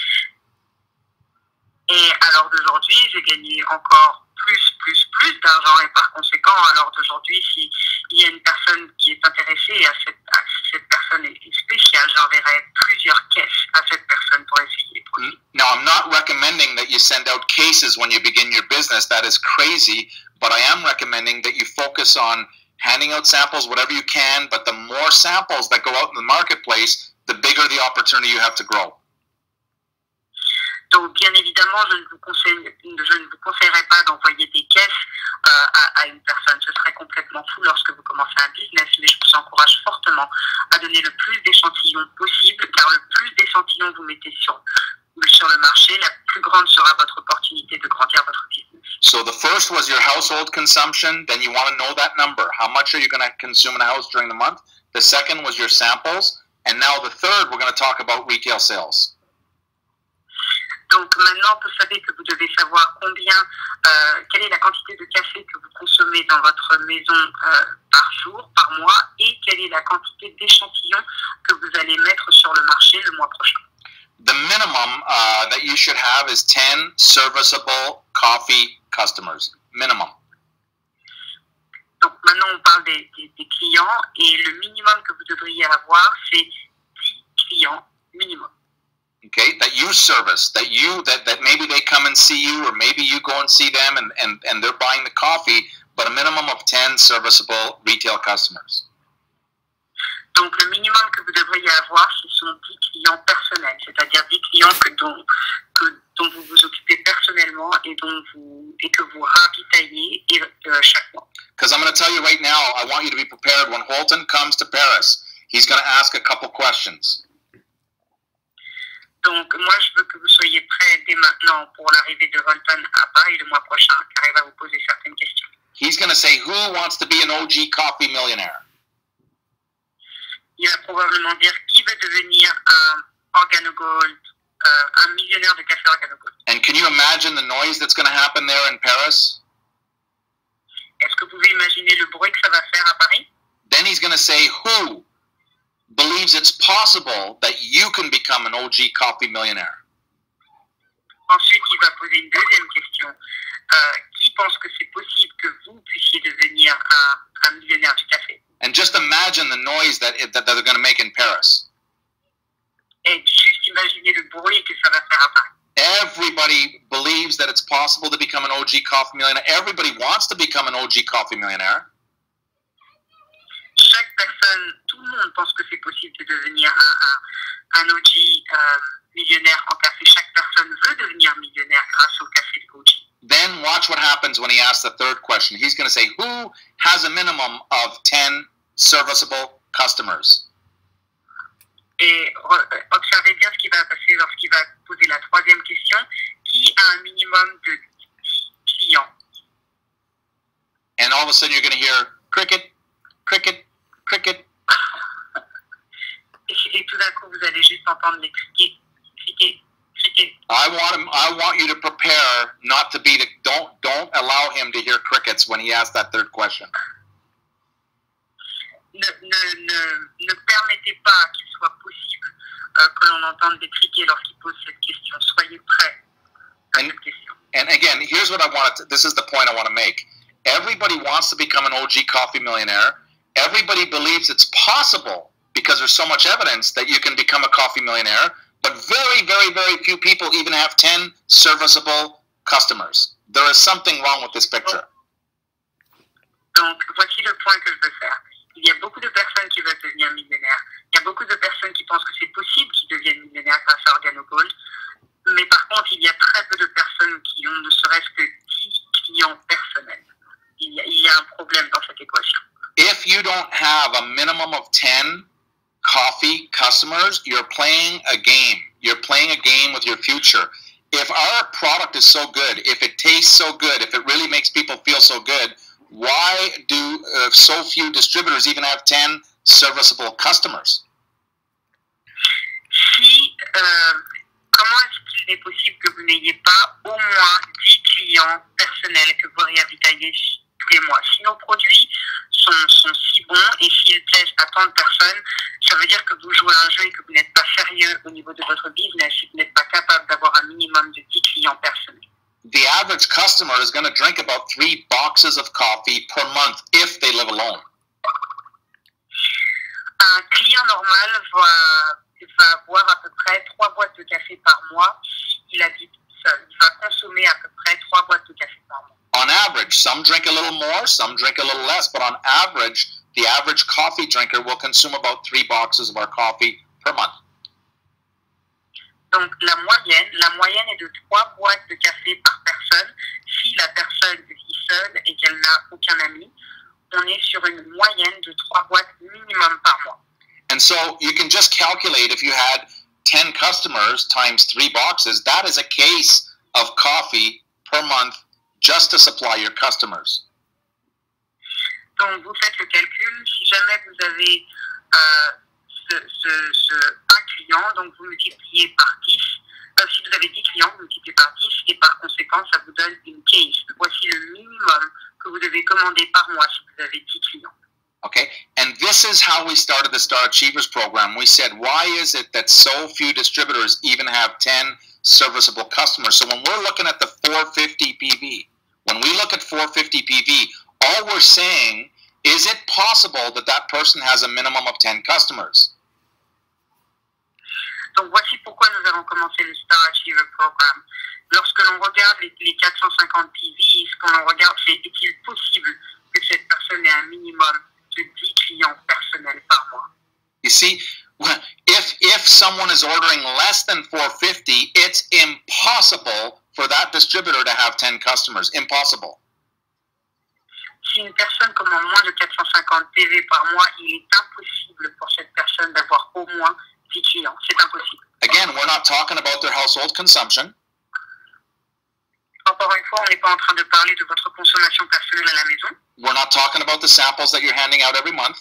Et à l'heure d'aujourd'hui, j'ai gagné encore plus d'argent et par conséquent, à l'heure d'aujourd'hui, s'il y a une personne qui est intéressée et cette personne est spéciale, j'enverrai plusieurs caisses à cette personne pour essayer les produits. Now, I'm not recommending that you send out cases when you begin your business. That is crazy, but I am recommending that you focus on handing out samples, whatever you can, but the more samples that go out in the marketplace, the bigger the opportunity you have to grow. Donc, bien évidemment, je ne vous conseillerais pas d'envoyer des caisses à une personne. Ce serait complètement fou lorsque vous commencez un business, mais je vous encourage fortement à donner le plus d'échantillons possible, car le plus d'échantillons vous mettez sur le marché, la plus grande sera votre opportunité de grandir votre business. So the first was your household consumption. Then you want to know that number. How much are you going to consume in a house during the month? The second was your samples. And now the third, we're going to talk about retail sales. Donc maintenant, vous savez que vous devez savoir quelle est la quantité de café que vous consommez dans votre maison par jour, par mois, et quelle est la quantité d'échantillons que vous allez mettre sur le marché le mois prochain. The minimum that you should have is 10 serviceable coffee customers. Minimum. Donc maintenant, on parle des clients, et le minimum que vous devriez avoir, c'est 10 clients minimum. Okay, that you service, that maybe they come and see you, or maybe you go and see them and they're buying the coffee, but a minimum of 10 serviceable retail customers. Donc le minimum que vous devriez avoir, ce sont 10 clients personnels, c'est-à-dire 10 clients dont vous vous occupez personnellement et que vous ravitaillez chaque mois. Because I'm going to tell you right now, I want you to be prepared when Holton comes to Paris. He's going to ask a couple questions. Donc, moi, je veux que vous soyez prêts dès maintenant pour l'arrivée de Holton à Paris le mois prochain, car il va vous poser certaines questions. He's going to say, who wants to be an OG coffee millionaire? Il va probablement dire qui veut devenir un organogold, un millionnaire de café organogold. And can you imagine the noise that's going to happen there in Paris? Est-ce que vous pouvez imaginer le bruit que ça va faire à Paris? Then he's going to say, who believes it's possible that you can become an OG coffee millionaire? Ensuite, il va poser une deuxième question. Qui pense que c'est possible que vous puissiez devenir un millionnaire du café? And just imagine the noise that they're going to make in Paris. Et juste imaginer le bruit que ça va faire à Paris. Everybody believes that it's possible to become an OG coffee millionaire. Everybody wants to become an OG coffee millionaire. Chaque personne, tout le monde pense que c'est possible de devenir un OG millionnaire en café. Chaque personne veut devenir millionnaire grâce au café de OG. Then watch what happens when he asks the third question. He's going to say, who has a minimum of 10 serviceable customers? Et observez bien ce qui va passer lorsqu'il va poser la troisième question. Qui a un minimum de 10 clients? And all of a sudden you're going to hear cricket, cricket, cricket. Et tout d'un coup, vous allez juste entendre les criquets, criquets, criquets. I want you to prepare not to be don't allow him to hear crickets when he asks that third question. Ne permettez pas qu'il soit possible que l'on entende des criquets lorsqu'il pose cette question. Soyez prêts à cette question. And again, here's what this is the point I want to make. Everybody wants to become an OG coffee millionaire. Everybody believes it's possible because there's so much evidence that you can become a coffee millionaire, but very, very, very few people even have 10 serviceable customers. There is something wrong with this picture. Donc, voici le point que je veux faire. Il y a beaucoup de personnes qui veulent devenir millionnaires. Il y a beaucoup de personnes qui pensent que c'est possible qu'ils deviennent millionnaires grâce à OrganoGold. Mais par contre, il y a très peu de personnes qui ont ne serait-ce que 10 adéquation. If you don't have a minimum of 10 coffee customers, you're playing a game. You're playing a game with your future. If our product is so good, if it tastes so good, if it really makes people feel so good, why do so few distributors even have 10 serviceable customers? Comment est-ce qu'il est possible que vous n'ayez pas au moins 10 clients personnels que vous ravitaillez tous les mois? Si nos produits sont si bons et s'ils plaisent à tant de personnes, ça veut dire que vous jouez à un jeu et que vous n'êtes pas sérieux au niveau de votre business et que vous n'êtes pas capable d'avoir un minimum de 10 clients personnels. The average customer is going to drink about 3 boxes of coffee per month if they live alone. Un client normal va avoir à peu près 3 boîtes de café par mois s'il habite seul. Il va consommer à peu près 3 boîtes de café par mois. On average, some drink a little more, some drink a little less, but on average, the average coffee drinker will consume about 3 boxes of our coffee per month. Donc la moyenne est de 3 boîtes de café par personne. Si la personne vit seule et qu'elle n'a aucun ami, on est sur une moyenne de 3 boîtes minimum par mois. And so you can just calculate if you had 10 customers times 3 boxes, that is a case of coffee per month just to supply your customers. Donc vous faites le calcul, si jamais vous avez un client, donc vous multipliez par 10. Si vous avez 10 clients, vous multipliez par 10 et par conséquent, ça vous donne une case. Voici le minimum que vous devez commander par mois si vous avez 10 clients. Okay, and this is how we started the Star Achievers program. We said, why is it that so few distributors even have 10 serviceable customers? So when we're looking at the 450 PV, when we look at 450 PV, all we're saying, is it possible that that person has a minimum of 10 customers? Donc voici pourquoi nous avons commencé le Star Achiever Program. Lorsque l'on regarde les 450 PV, ce qu'on regarde, c'est est-il possible que cette personne ait un minimum de 10 clients personnels par mois? You see, if someone is ordering less than 450, it's impossible for that distributor to have 10 customers. Impossible. Si une personne commande moins de 450 PV par mois, il est impossible pour cette personne d'avoir au moins 10 clients. C'est impossible. Again, we're not talking about their household consumption. Encore une fois, on n'est pas en train de parler de votre consommation personnelle à la maison. We're not talking about the samples that you're handing out every month.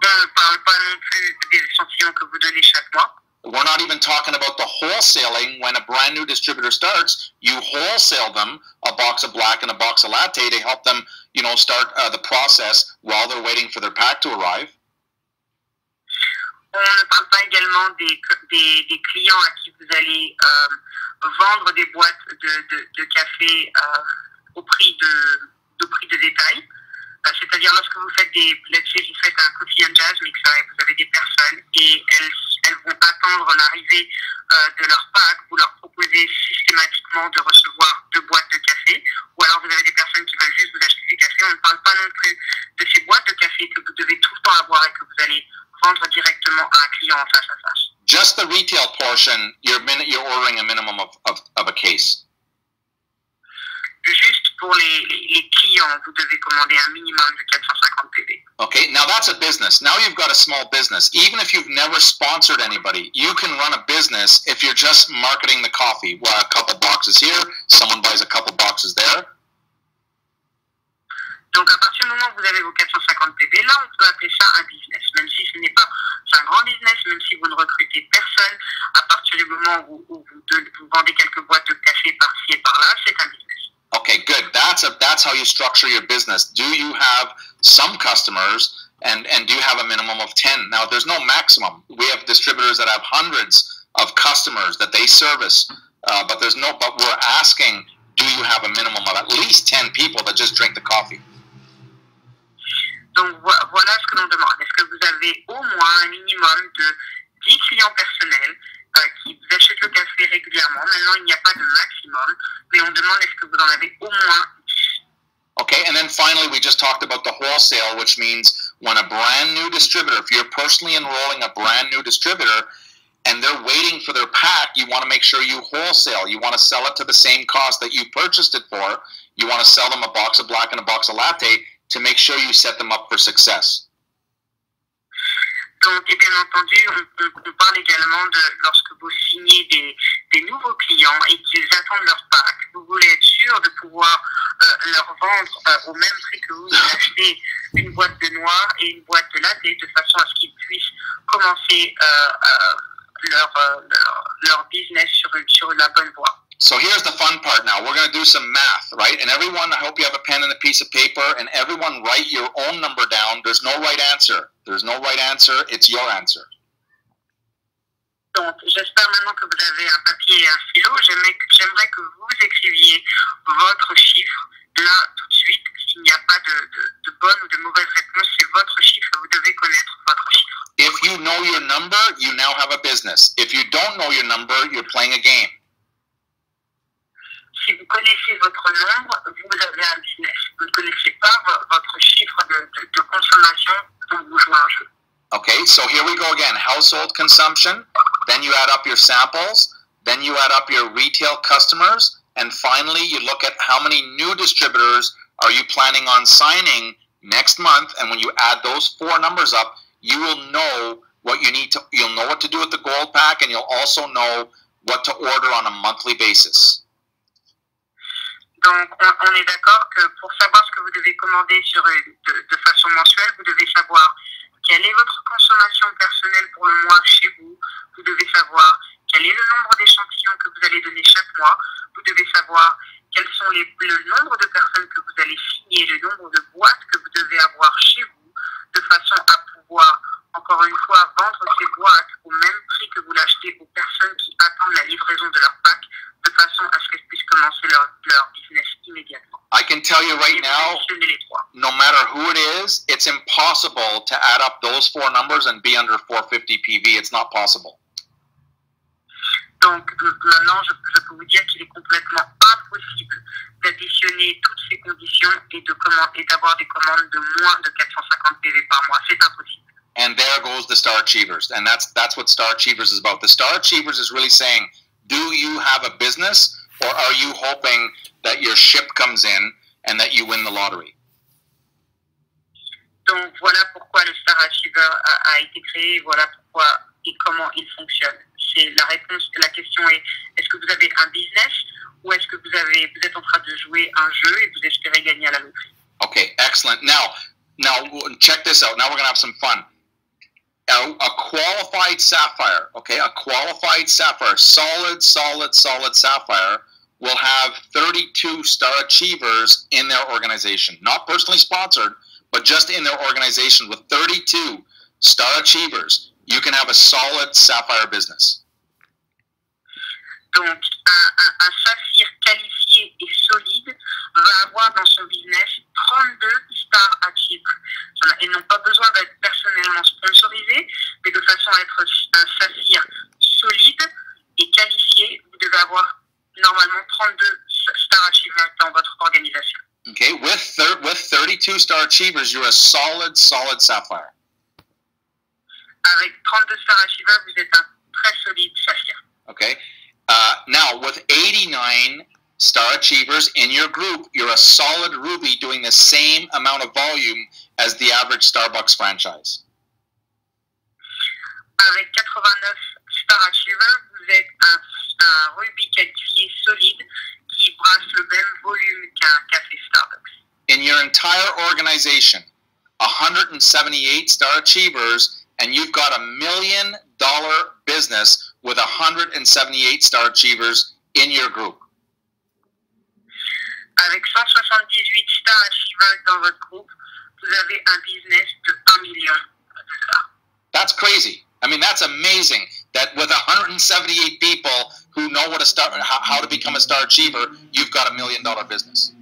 On ne parle pas non plus des échantillons que vous donnez chaque mois. We're not even talking about the wholesaling. When a brand new distributor starts, you wholesale them a box of black and a box of latte to help them, start the process while they're waiting for their pack to arrive. On ne parle pas également des clients à qui vous allez vendre des boîtes de café au prix de détail. C'est-à-dire lorsque vous faites vous faites un coffee and jazz mixer et vous avez des personnes et elles vont attendre l'arrivée de leur pack, vous leur proposez systématiquement de recevoir 2 boîtes de café, ou alors vous avez des personnes qui veulent juste vous acheter des cafés. On ne parle pas non plus de ces boîtes de café que vous devez tout le temps avoir et que vous allez vendre directement à un client en face à face. Just the retail portion, you're ordering a minimum of a case. Juste pour les clients, vous devez commander un minimum de 450 PV. Okay, now that's a business. Now you've got a small business. Even if you've never sponsored anybody, you can run a business if you're just marketing the coffee. Well, a couple boxes here, someone buys a couple boxes there. Donc à partir du moment où vous avez vos 450 PV, là on peut appeler ça un business. Même si ce n'est pas un grand business, même si vous ne recrutez personne, à partir du moment où vous vendez quelques boîtes de café par-ci et par-là, c'est un business. Okay, good. That's how you structure your business. Do you have some customers and do you have a minimum of 10? Now, there's no maximum. We have distributors that have hundreds of customers that they service, but we're asking, do you have a minimum of at least 10 people that just drink the coffee? Donc voilà ce que l'on demande. Est-ce que vous avez au moins un minimum de 10 clients personnels qui vous achètent le café régulièrement? Maintenant, il n'y a pas de maximum, mais on demande est-ce que vous en avez au moins 10. Okay, and then finally, we just talked about the wholesale, which means when a brand new distributor, if you're personally enrolling a brand new distributor and they're waiting for their pack, you want to make sure you wholesale. You want to sell it to the same cost that you purchased it for. You want to sell them a box of black and a box of latte to make sure you set them up for success. Donc, et bien entendu, on parle également de lorsque vous signez des nouveaux clients et qu'ils attendent leur pack, vous voulez être sûr de pouvoir leur vendre au même prix que vous achetez une boîte de noix et une boîte de latte de façon à ce qu'ils puissent commencer leur business sur la bonne voie. So here's the fun part now. We're going to do some math, right? And everyone, I hope you have a pen and a piece of paper, and everyone write your own number down. There's no right answer. There's no right answer. It's your answer. Donc, j'espère maintenant que vous avez un papier et un stylo. J'aimerais que vous écriviez votre chiffre là tout de suite. S'il n'y a pas de bonne ou de mauvaise réponse, c'est votre chiffre et vous devez connaître votre chiffre. If you know your number, you now have a business. If you don't know your number, you're playing a game. Si vous connaissez votre nombre, vous avez un business. Vous ne connaissez pas votre chiffre de consommation, donc vous jouez un jeu. Okay, so here we go again. Household consumption, then you add up your samples, then you add up your retail customers, and finally you look at how many new distributors are you planning on signing next month, and when you add those four numbers up, you will know what you need to, you'll know what to do with the gold pack, and you'll also know what to order on a monthly basis. Donc, on est d'accord que pour savoir ce que vous devez commander de façon mensuelle, vous devez savoir quelle est votre consommation personnelle pour le mois chez vous. Vous devez savoir quel est le nombre d'échantillons que vous allez donner chaque mois. Vous devez savoir quels sont le nombre de personnes que vous allez signer, le nombre de boîtes que vous devez avoir chez vous, de façon à pouvoir, encore une fois, vendre ces boîtes au même prix que vous l'achetez aux personnes qui attendent la livraison de leur pack, de façon à ce qu'elles puissent commencer leur business immédiatement. I can tell you right now, no matter who it is, it's impossible to add up those four numbers and be under 450 PV. It's not possible. Donc maintenant, je peux vous dire qu'il est complètement impossible d'additionner toutes ces conditions et d'avoir des commandes de moins de 450 PV par mois. C'est impossible. And there goes the Star Achievers. And that's what Star Achievers is about. The Star Achievers is really saying, do you have a business, or are you hoping that your ship comes in and that you win the lottery? Donc voilà pourquoi le Star Achiever a été créé, voilà pourquoi et comment il fonctionne. C'est la réponse, la question est, est-ce que vous avez un business ou est-ce que vous êtes en train de jouer un jeu et vous espérez gagner à la loterie? Okay, excellent. Now check this out. Now we're going to have some fun. A qualified sapphire, okay, a qualified sapphire, solid sapphire will have 32 Star Achievers in their organization. Not personally sponsored, but just in their organization. With 32 Star Achievers, you can have a solid sapphire business. Donc, un saphir qualifié et solide va avoir dans son business 32 Star Achievers. Ils n'ont pas besoin d'être personnellement sponsorisés, mais de façon à être un saphir solide et qualifié, vous devez avoir normalement 32 Star Achievers dans votre organisation. Okay, with 32 Star Achievers, you're a solid sapphire. Avec 32 Star Achievers, vous êtes un très solide saphir. Okay. Now, with 89 Star Achievers in your group, you're a solid Ruby doing the same amount of volume as the average Starbucks franchise. Avec 89 Star Achievers, vous êtes un Ruby qualifié solide qui brasse le même volume qu'un café Starbucks. In your entire organization, 178 Star Achievers, and you've got $1 million business with 178 Star Achievers in your group. Avec 178 Star Achievers dans votre groupe, vous avez un business de $1 million. That's crazy. I mean, that's amazing that with 178 people who know how to become a Star Achiever, you've got $1 million business.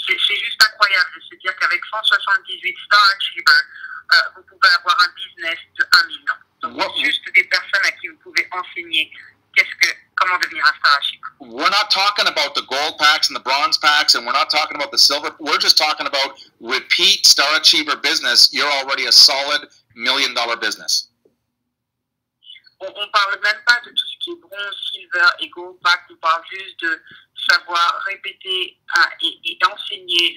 C'est juste incroyable de se dire qu'avec 178 Star Achievers, vous pouvez avoir un business de $1 million. Donc, juste des personnes à qui vous pouvez enseigner comment devenir un Star Achiever. We're not talking about the gold packs and the bronze packs, and we're not talking about the silver. We're just talking about repeat Star Achiever business. You're already a solid $1 million business. On parle même pas de tout ce qui est bronze, silver et gold pack. On parle juste de savoir répéter et enseigner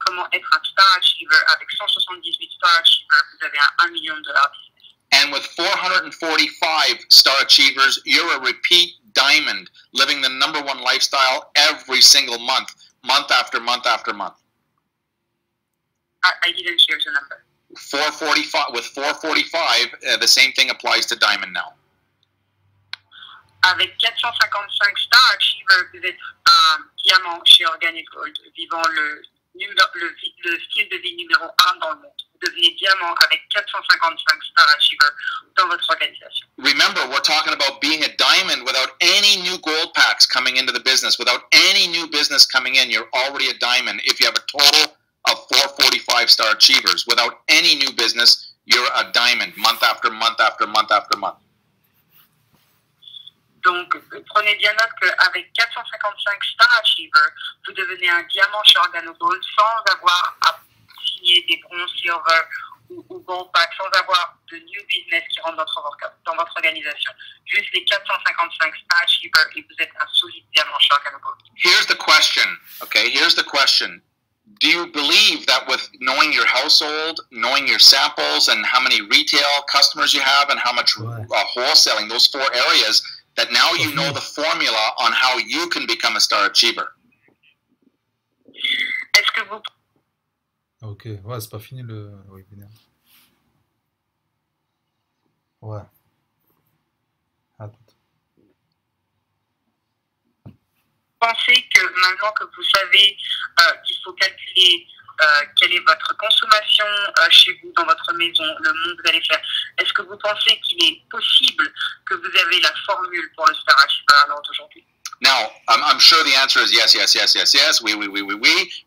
comment être un Star Achiever avec 178 Star Achievers, vous avez un $1 million business. And with 445 Star Achievers, you're a repeat diamond, living the #1 lifestyle every single month, month after month after month. I didn't hear the number. 445 with 445, the same thing applies to diamond now. Avec 455 Star Achievers, vous êtes un diamant chez Organic Gold, vivant le style de vie numéro 1 dans le monde. Vous devenez diamant avec 455 Star Achievers dans votre organisation. Remember, we're talking about being a diamond without any new gold packs coming into the business. Without any new business coming in, you're already a diamond. If you have a total of 445 Star Achievers, without any new business, you're a diamond month after month after month after month. Donc, prenez bien note qu'avec 455 Star Achievers, vous devenez un diamant chez Organo Gold sans avoir à signer des bronzes, silver ou gold pack, sans avoir de new business qui rentre dans votre organisation. Juste les 455 Star Achievers et vous êtes un solide diamant chez Organo Gold. Here's the question, okay? Here's the question. Do you believe that with knowing your household, knowing your samples, and how many retail customers you have, and how much wholesaling, those 4 areas, that now you know the formula on how you can become a Star Achiever? Est-ce que vous... Ok, ouais, c'est pas fini le webinaire. Ouais. À tout. Pensez que maintenant que vous savez qu'il faut calculer quelle est votre consommation chez vous, dans votre maison, le monde que vous allez faire, est-ce que vous pensez qu'il est possible que vous avez la formule pour le Star Achiever à l'heure d'aujourd'hui? Now, I'm sure the answer is yes, yes, yes, yes, yes, oui.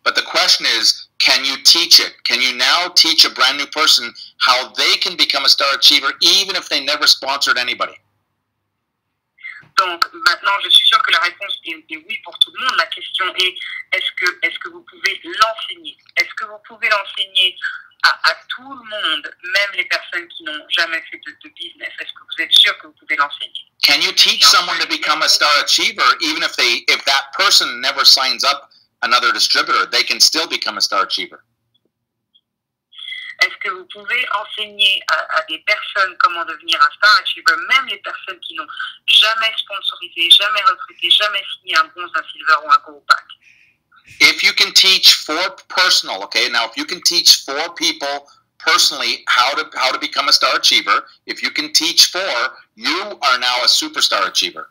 But the question is, can you teach it? Can you now teach a brand new person how they can become a Star Achiever even if they never sponsored anybody? Donc maintenant, je suis sûre que la réponse est oui pour tout le monde. La question est, est-ce que vous pouvez l'enseigner? Est-ce que vous pouvez l'enseigner à tout le monde, même les personnes qui n'ont jamais fait de business? Est-ce que vous êtes sûr que vous pouvez l'enseigner? Can you teach someone to become a Star Achiever even if that person never signs up another distributor, they can still become a Star Achiever? Est-ce que vous pouvez enseigner à des personnes comment devenir un Star Achiever, même les personnes qui n'ont jamais sponsorisé, jamais recruté, jamais signé un bronze, un silver ou un gold pack? If you can teach 4 personal, okay, now if you can teach 4 people personally how to become a Star Achiever, if you can teach 4, you are now a Superstar Achiever.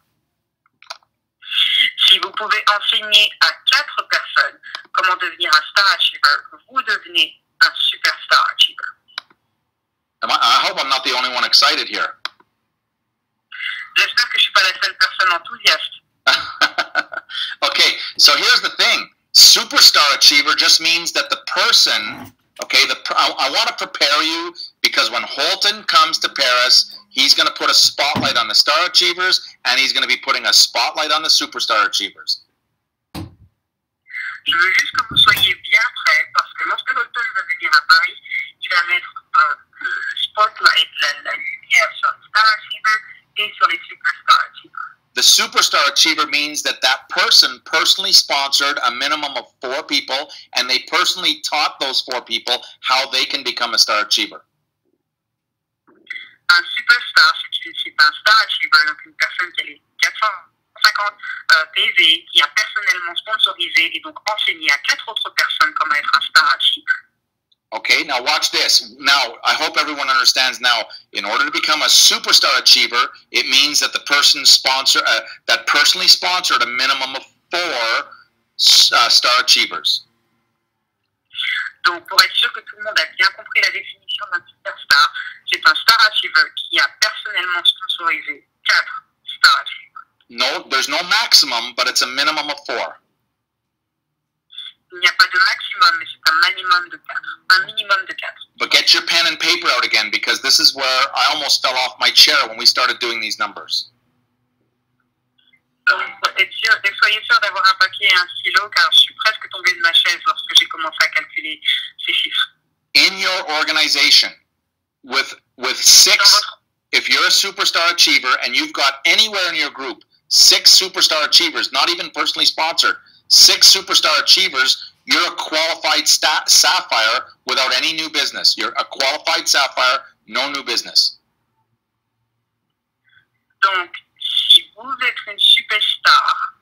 Si vous pouvez enseigner à 4 personnes comment devenir un Star Achiever, vous devenez un Superstar Achiever. I hope I'm not the only one excited here. J'espère que je suis pas la seule personne enthousiaste. Okay, so here's the thing. Superstar Achiever just means that the person, okay, I want to prepare you because when Holton comes to Paris, he's going to put a spotlight on the Star Achievers and he's going to be putting a spotlight on the Superstar Achievers. Je veux juste que vous soyez bien prêts parce que lorsque Holton va venir à Paris, il va mettre le spotlight, la lumière sur les Star Achievers et sur les Superstar Achievers. The Superstar Achiever means that person personally sponsored a minimum of 4 people and they personally taught those 4 people how they can become a Star Achiever. Un Superstar, c'est un Star Achiever, donc une personne qui a les 450 PV, qui a personnellement sponsorisé et donc enseigné à 4 autres personnes comment être un Star Achiever. Okay, now watch this. Now, I hope everyone understands now, in order to become a Superstar Achiever, it means that the person that personally sponsored a minimum of 4 Star Achievers. Donc, pour être sûr que tout le monde a bien compris la définition d'un Superstar, c'est un Star Achiever qui a personnellement sponsorisé 4 Star Achievers. No, there's no maximum, but it's a minimum of 4. Il n'y a pas de maximum, mais c'est un minimum de 4. Un minimum de 4. But get your pen and paper out again, because this is where I almost fell off my chair when we started doing these numbers. Donc, soyez sûr d'avoir un papier et un stylo, car je suis presque tombé de ma chaise lorsque j'ai commencé à calculer ces chiffres. In your organization, with 6, if you're a Superstar Achiever and you've got anywhere in your group 6 superstar achievers, not even personally sponsored, 6 superstar achievers, you're a qualified sapphire without any new business. You're a qualified sapphire, no new business. Donc, si vous êtes une superstar,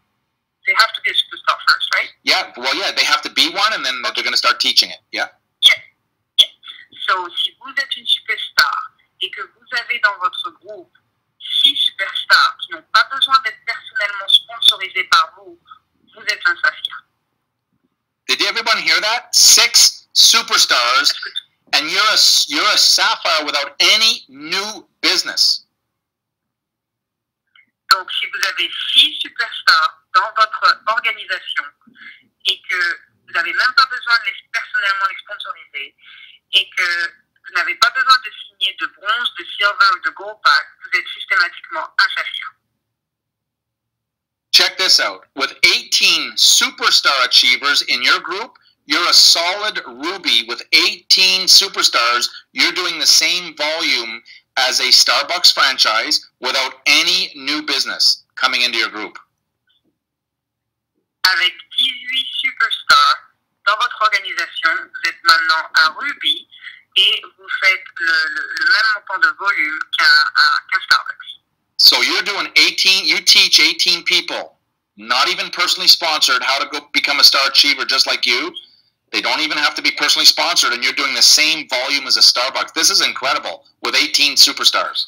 they have to be a superstar first, right? Yeah, well, yeah, they have to be one, and then they're going to start teaching it. Yeah. Yeah. Yeah. So, si vous êtes une superstar et que vous avez dans votre groupe 6 superstars qui n'ont pas besoin d'être personnellement sponsorisés par vous, vous êtes un saphir. Did everyone hear that? 6 superstars, and you're a sapphire without any new business. Donc, si vous avez 6 superstars dans votre organisation et que vous n'avez même pas besoin de personnellement les sponsoriser et que vous n'avez pas besoin de signer de bronze, de silver ou de gold pack, vous êtes systématiquement un saphir. Check this out. With 18 superstar achievers in your group, you're a solid ruby. With 18 superstars, you're doing the same volume as a Starbucks franchise without any new business coming into your group. Avec 18 superstars dans votre organisation, vous êtes maintenant un ruby et vous faites le même montant de volume qu'un Starbucks. So you're doing 18, you teach 18 people, not even personally sponsored, how to go become a star achiever just like you. They don't even have to be personally sponsored, and you're doing the same volume as a Starbucks. This is incredible with 18 superstars.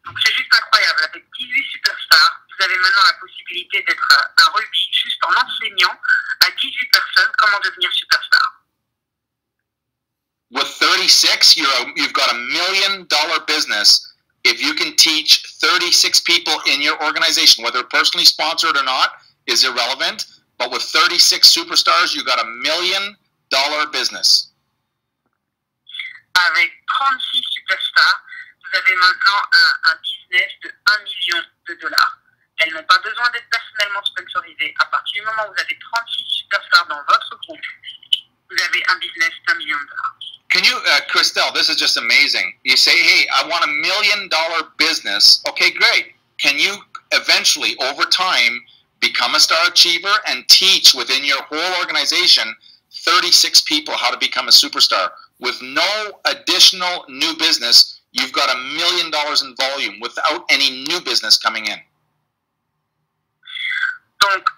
Donc c'est juste incroyable. Avec 18 superstars, vous avez maintenant la possibilité d'être un ruby juste en enseignant à 18 personnes comment devenir superstar. With 36, you've got $1 million business if you can teach 36 people in your organization, whether personally sponsored or not, is irrelevant. But with 36 superstars, you got $1 million business. Avec 36 superstars, vous avez maintenant un business de $1 million. Elles n'ont pas besoin d'être personnellement sponsorisées. À partir du moment où vous avez 36 superstars dans votre groupe, vous avez un business d'$1 million. Can you, Christelle, this is just amazing. You say, hey, I want $1 million business. Okay, great. Can you eventually, over time, become a star achiever and teach within your whole organization 36 people how to become a superstar? With no additional new business, you've got $1 million in volume without any new business coming in. Donc,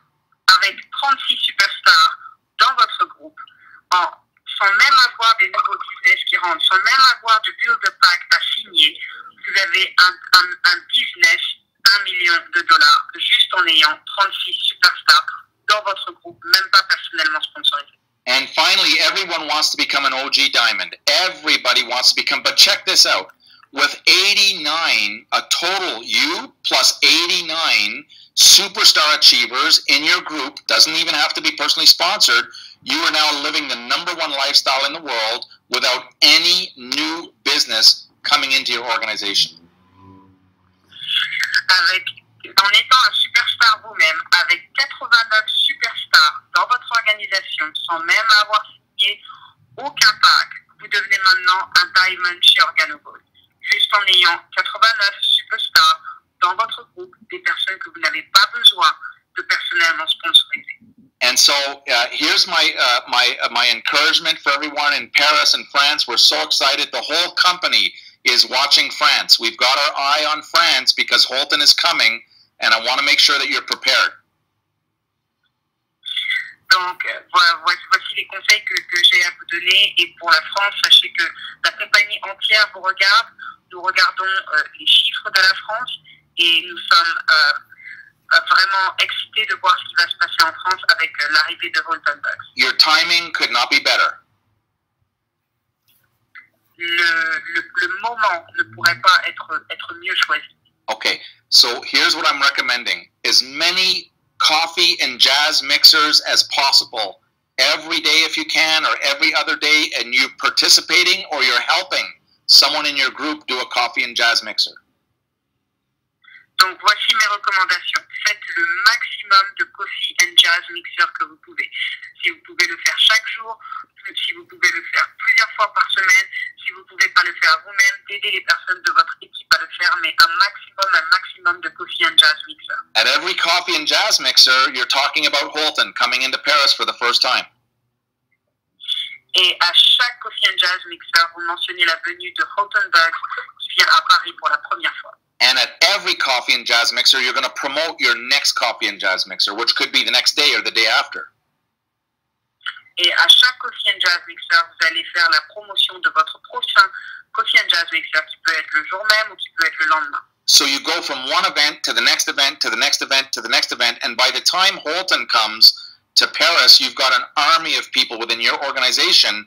avec 36 superstars dans votre groupe, sans même avoir des nouveaux business qui rentrent, sans même avoir de build pack à signer, vous avez un business $1 million, juste en ayant 36 superstars dans votre groupe, même pas personnellement sponsorisé. And finally, everyone wants to become an OG Diamond. Everybody wants to become, but check this out. With 89, a total, you plus 89 superstar achievers in your group, doesn't even have to be personally sponsored, you are now living the #1 lifestyle in the world without any new business coming into your organization. En étant un superstar vous-même, avec 89 superstars dans votre organisation, sans même avoir signé aucun pack, vous devenez maintenant un Diamond chez Organogold. Juste en ayant 89 superstars dans votre groupe, des personnes que vous n'avez pas besoin de personnellement sponsoriser. And so here's my encouragement for everyone in Paris and France. We're so excited. The whole company is watching France. We've got our eye on France because Holton is coming, and I want to make sure that you're prepared. Donc, voici les conseils que j'ai à vous donner. Et pour la France, sachez que la compagnie entière vous regarde. Nous regardons les chiffres de la France et nous sommes vraiment excités de voir ce qui va se passer en France avec l'arrivée de Holton Bucks. Your timing could not be better. Le moment ne pourrait pas être mieux choisi. Okay, so here's what I'm recommending. As many coffee and jazz mixers as possible every day if you can, or every other day, and you're participating or you're helping someone in your group do a coffee and jazz mixer. Donc voici mes recommandations. Faites le maximum de coffee and jazz mixer que vous pouvez. Si vous pouvez le faire chaque jour, si vous pouvez le faire plusieurs fois par semaine, si vous ne pouvez pas le faire vous-même, aidez les personnes de votre équipe à le faire, mais un maximum de coffee and jazz mixer. At every coffee and jazz mixer, you're talking about Holton coming into Paris for the first time. Et à chaque coffee and jazz mixer, vous mentionnez la venue de Holton Bugs qui vient à Paris pour la première fois. And at every coffee and jazz mixer, you're going to promote your next coffee and jazz mixer, which could be the next day or the day after. Et à chaque coffee and jazz mixer, vous allez faire la promotion de votre prochain coffee and jazz mixer qui peut être le jour même ou qui peut être le lendemain. So you go from one event to the next event to the next event to the next event, and by the time Holton comes to Paris, you've got an army of people within your organization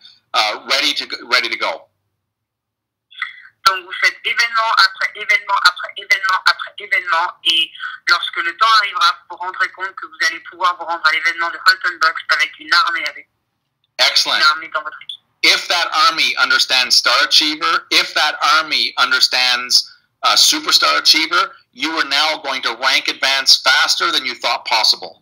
ready to go. Donc vous faites événement après événement après événement après événement, et lorsque le temps arrivera, vous vous rendrez compte que vous allez pouvoir vous rendre à l'événement de Holton Bugs avec une armée avec vous. Excellent. Une armée dans votre équipe. If that army understands Star Achiever, if that army understands Superstar Achiever, you are now going to rank advance faster than you thought possible.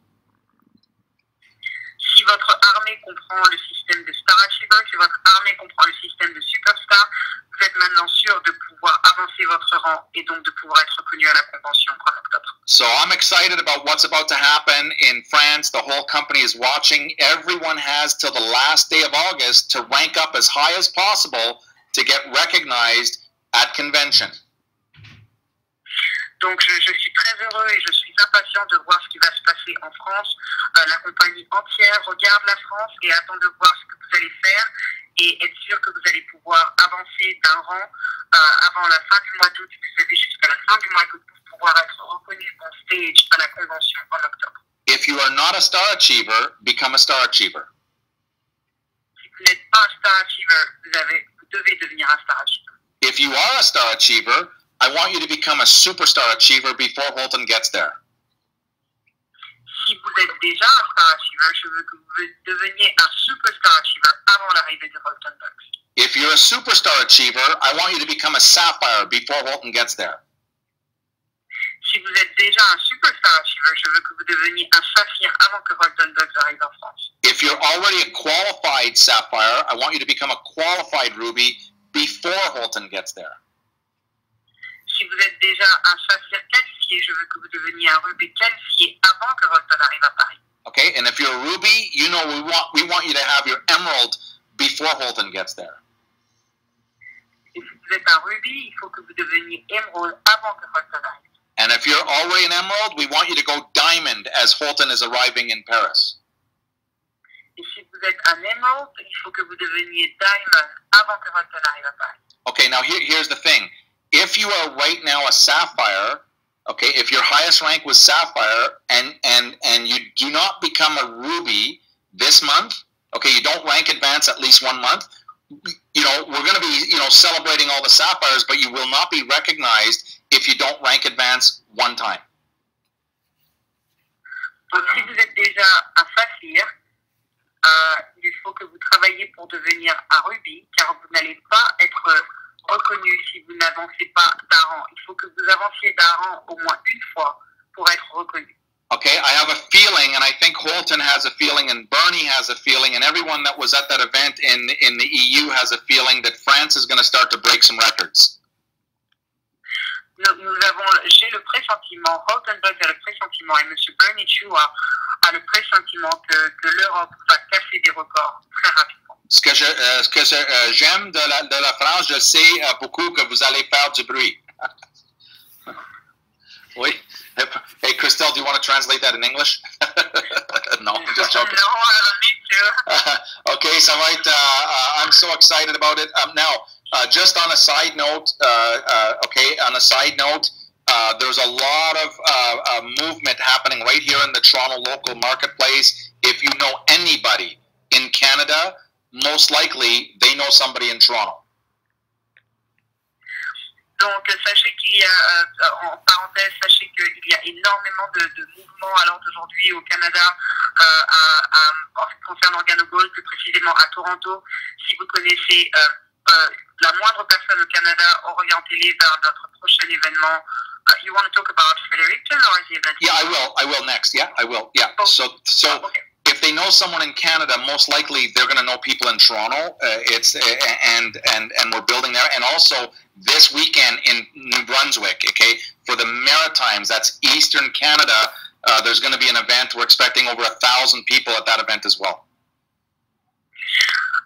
Si votre armée comprend le système de Star Achiever, si votre armée comprend le système de Superstar, vous êtes maintenant sûr de pouvoir avancer votre rang et donc de pouvoir être reconnu à la convention en octobre. So I'm excited about what's about to happen in France. The whole company is watching. Everyone has till the last day of August to rank up as high as possible to get recognized at convention. Donc je suis très heureux et je suis impatient de voir ce qui va se passer en France. La compagnie entière regarde la France et attend de voir ce que vous allez faire et être sûr que vous allez pouvoir avancer d'un rang avant la fin du mois d'août. Vous avez jusqu'à la fin du mois d'août pour pouvoir être reconnu en stage à la convention en octobre. If you are not a Star Achiever, become a Star Achiever. Si vous n'êtes pas un Star Achiever, vous devez devenir un Star Achiever. If you are a Star Achiever, I want you to become a Superstar Achiever before Holton gets there. Si vous êtes déjà un Star Achiever, je veux que vous deveniez un Superstar Achiever avant l'arrivée de Holton Bugs. If you're a Superstar Achiever, I want you to become a Sapphire before Holton gets there. Si vous êtes déjà un Superstar Achiever, je veux que vous deveniez un Saphir avant que Holton Bugs arrive en France. If you're already a qualified Sapphire, I want you to become a qualified Ruby before Holton gets there. Si vous êtes déjà un Saphir qualifié, je veux que vous deveniez un Ruby qualifié avant que Holton arrive à Paris. Okay, and if you're a Ruby, you know we want you to have your Emerald before Holton gets there. Et si vous êtes un Ruby, il faut que vous deveniez Emerald avant que Holton arrive. And if you're already an Emerald, we want you to go Diamond as Holton is arriving in Paris. Et si vous êtes un Emerald, il faut que vous deveniez Diamond avant que Holton arrive à Paris. Okay, now here's the thing. If you are right now a Sapphire, okay, if your highest rank was Sapphire and you do not become a Ruby this month, okay, you don't rank advance at least 1 month, you know, we're going to be, celebrating all the Sapphires, but you will not be recognized if you don't rank advance one time. Donc si vous êtes déjà un Saphir, il faut que vous travaillez pour devenir un Ruby, car vous n'allez pas être reconnu si vous n'avancez pas d'un rang. Il faut que vous avanciez d'un rang au moins une fois pour être reconnu. Okay, I have a feeling, and I think Holton has a feeling, and Bernie has a feeling, and everyone that was at that event in the EU has a feeling that France is going to start to break some records. J'ai le pressentiment, Holton Bugs a le pressentiment, et M. Bernie Chu a le pressentiment que l'Europe va casser des records très rapidement. Ce que j'aime de la France, je sais beaucoup que vous allez faire du bruit. Oui. Hey, Christelle, do you want to translate that in English? No, I'm just joking. No, I don't need to. Okay, so I'm so excited about it. Now, just on a side note, there's a lot of movement happening right here in the Toronto local marketplace. If you know anybody in Canada, most likely they know somebody in Toronto. Donc, sachez qu'il y a, en parenthèse, sachez qu'il y a énormément de mouvements à l'heure d'aujourd'hui au Canada concernant Organogold, plus précisément à Toronto. Si vous connaissez la moindre personne au Canada, orientez-les vers notre prochain événement You want to talk about Fredericton or is the event? Yeah, I will next. Yeah, I will. Yeah. Oh. So Okay. if they know someone in Canada, most likely they're going to know people in Toronto. And we're building there. And also this weekend in New Brunswick, okay, for the Maritimes, that's Eastern Canada. There's going to be an event. We're expecting over 1,000 people at that event as well.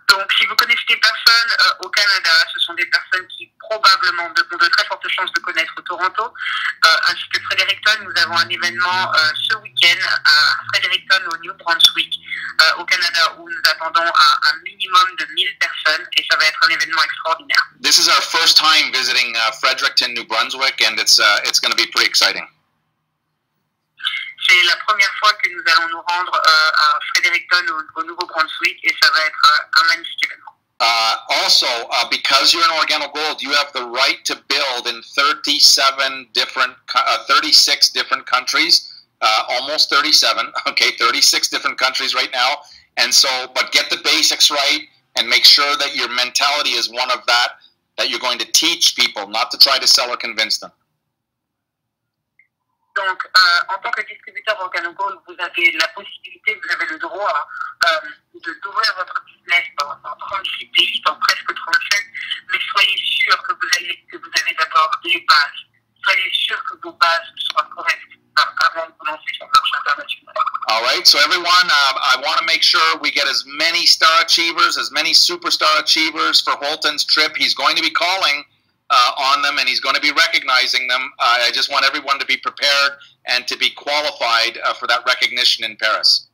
Donc, si vous connaissez des personnes au Canada, ce sont des personnes qui probablement ont de très fortes chances de connaître Toronto, ainsi que Fredericton. Nous avons un événement ce week-end à Fredericton, au New Brunswick, au Canada, où nous attendons un minimum de 1000 personnes, et ça va être un événement extraordinaire. This is our first time visiting Fredericton, New Brunswick, and it's going to be pretty exciting. C'est la première fois que nous allons nous rendre à Fredericton, au Nouveau-Brunswick, et ça va être un magnifique événement. Also, because you're in OrganoGold, you have the right to build in 36 different countries, almost 37, okay, 36 different countries right now. And so, but get the basics right and make sure that your mentality is one of that you're going to teach people, not to try to sell or convince them. Donc, en tant que distributeur OrganoGold, vous avez la possibilité, vous avez le droit d'ouvrir votre business dans 36 pays, dans presque 37, mais soyez sûr que vous avez d'abord les bases. Soyez sûr que vos bases soient correctes avant de vous lancer sur le marché international. All right, so everyone, I want to make sure we get as many star achievers, as many superstar achievers for Holton's trip. He's going to be calling on them, and he's going to be recognizing them. I just want everyone to be prepared and to be qualified for that recognition in Paris.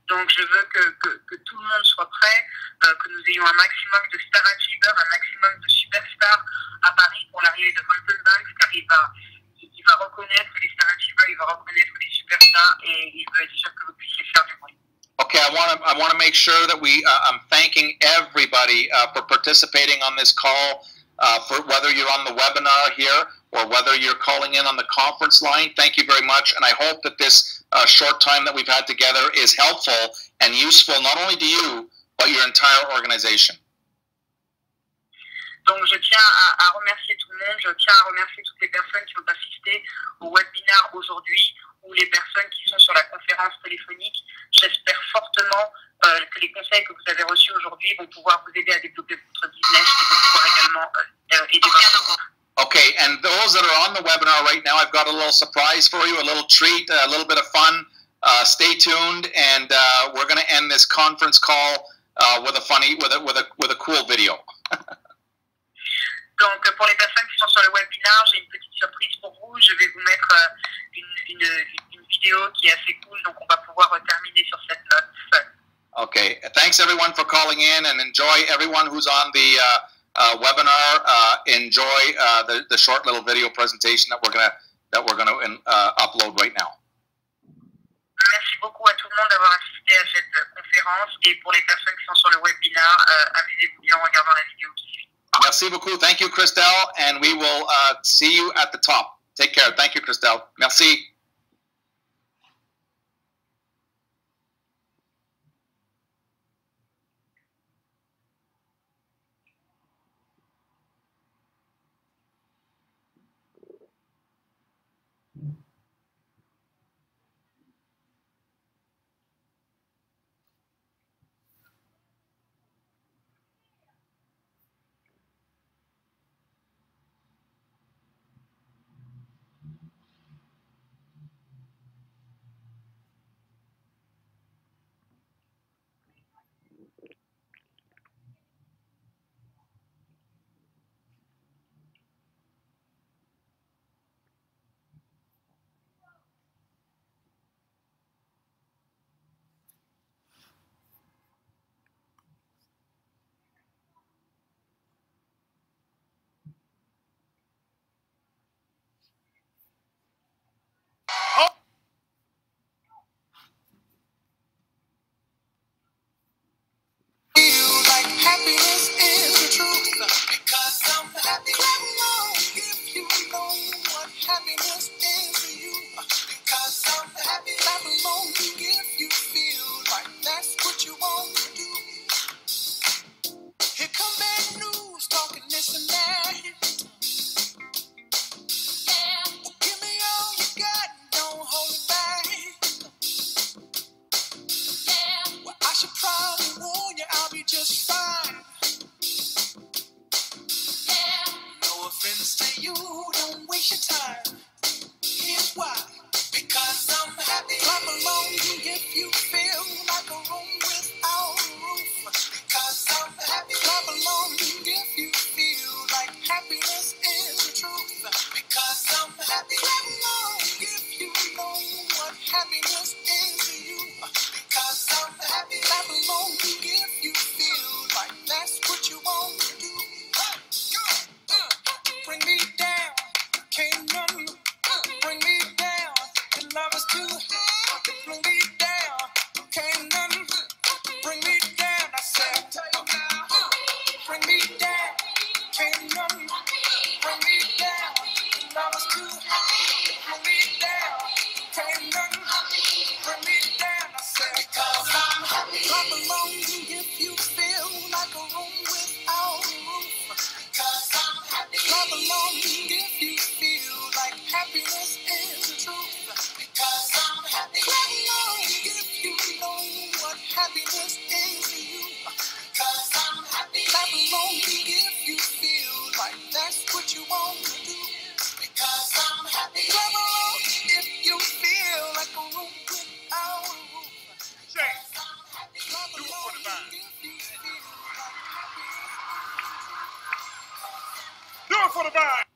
Donc, je veux que tout le monde soit prêt, que nous ayons un maximum de star achievers, un maximum de superstars à Paris pour l'arrivée de Holton Banks, car il va reconnaître les star achievers, il va reconnaître les superstars, et il veut être sûr que vous puissiez faire du bruit. Okay, I want to make sure that I'm thanking everybody for participating on this call, for whether you're on the webinar here or whether you're calling in on the conference line. Thank you very much, and I hope that this short time that we've had together is helpful and useful not only to you, but your entire organization. Donc, je tiens à remercier tout le monde, je tiens à remercier toutes les personnes qui ont assisté au webinaire aujourd'hui ou les personnes qui sont sur la conférence téléphonique. J'espère fortement que les conseils que vous avez reçus aujourd'hui vont pouvoir vous aider à développer votre business et vont pouvoir également aider votre groupe. Okay, and those that are on the webinar right now, I've got a little surprise for you, a little treat, a little bit of fun. Stay tuned, and we're going to end this conference call with a cool video. Donc, pour les personnes qui sont sur le webinaire, j'ai une petite surprise pour vous. Je vais vous mettre une vidéo qui est assez cool, donc on va pouvoir terminer sur cette note fun. Okay, thanks everyone for calling in, and enjoy everyone who's on the webinar. Enjoy the short little video presentation that we're gonna upload right now. Merci beaucoup à tout le monde d'avoir assisté à cette conférence, et pour les personnes qui sont sur le webinaire, amusez-vous bien en regardant la vidéo qui suit. Merci beaucoup. Thank you, Christelle, and we will see you at the top. Take care. Thank you, Christelle. Merci. waste your time. Here's why. Because I'm happy. Clap along if you feel like a room without a roof. Because I'm happy. Clap along if you feel like happiness is the truth. Because I'm happy. Clap along if you know what happiness is to you. Because I'm happy. Clap along if you feel like that's what you want to do. Bring me down, can't none bring me down. The love is too high. Bring me down, can't none bring me down. I said, bring me down, can't none bring me down. The love is too high. Bring me down, can't none bring me down. I said, because I'm happy. Clap along if you feel like a room without a roof. Because I'm happy. Clap along if you feel like happiness is the truth. Because I'm happy. Clap along if you know what happiness is to you. Because I'm happy. Clap along if you feel like that's what you want to do. Because I'm happy. Clap along if you feel like a room without a roof. James, do it for the vine. Do it for the vine.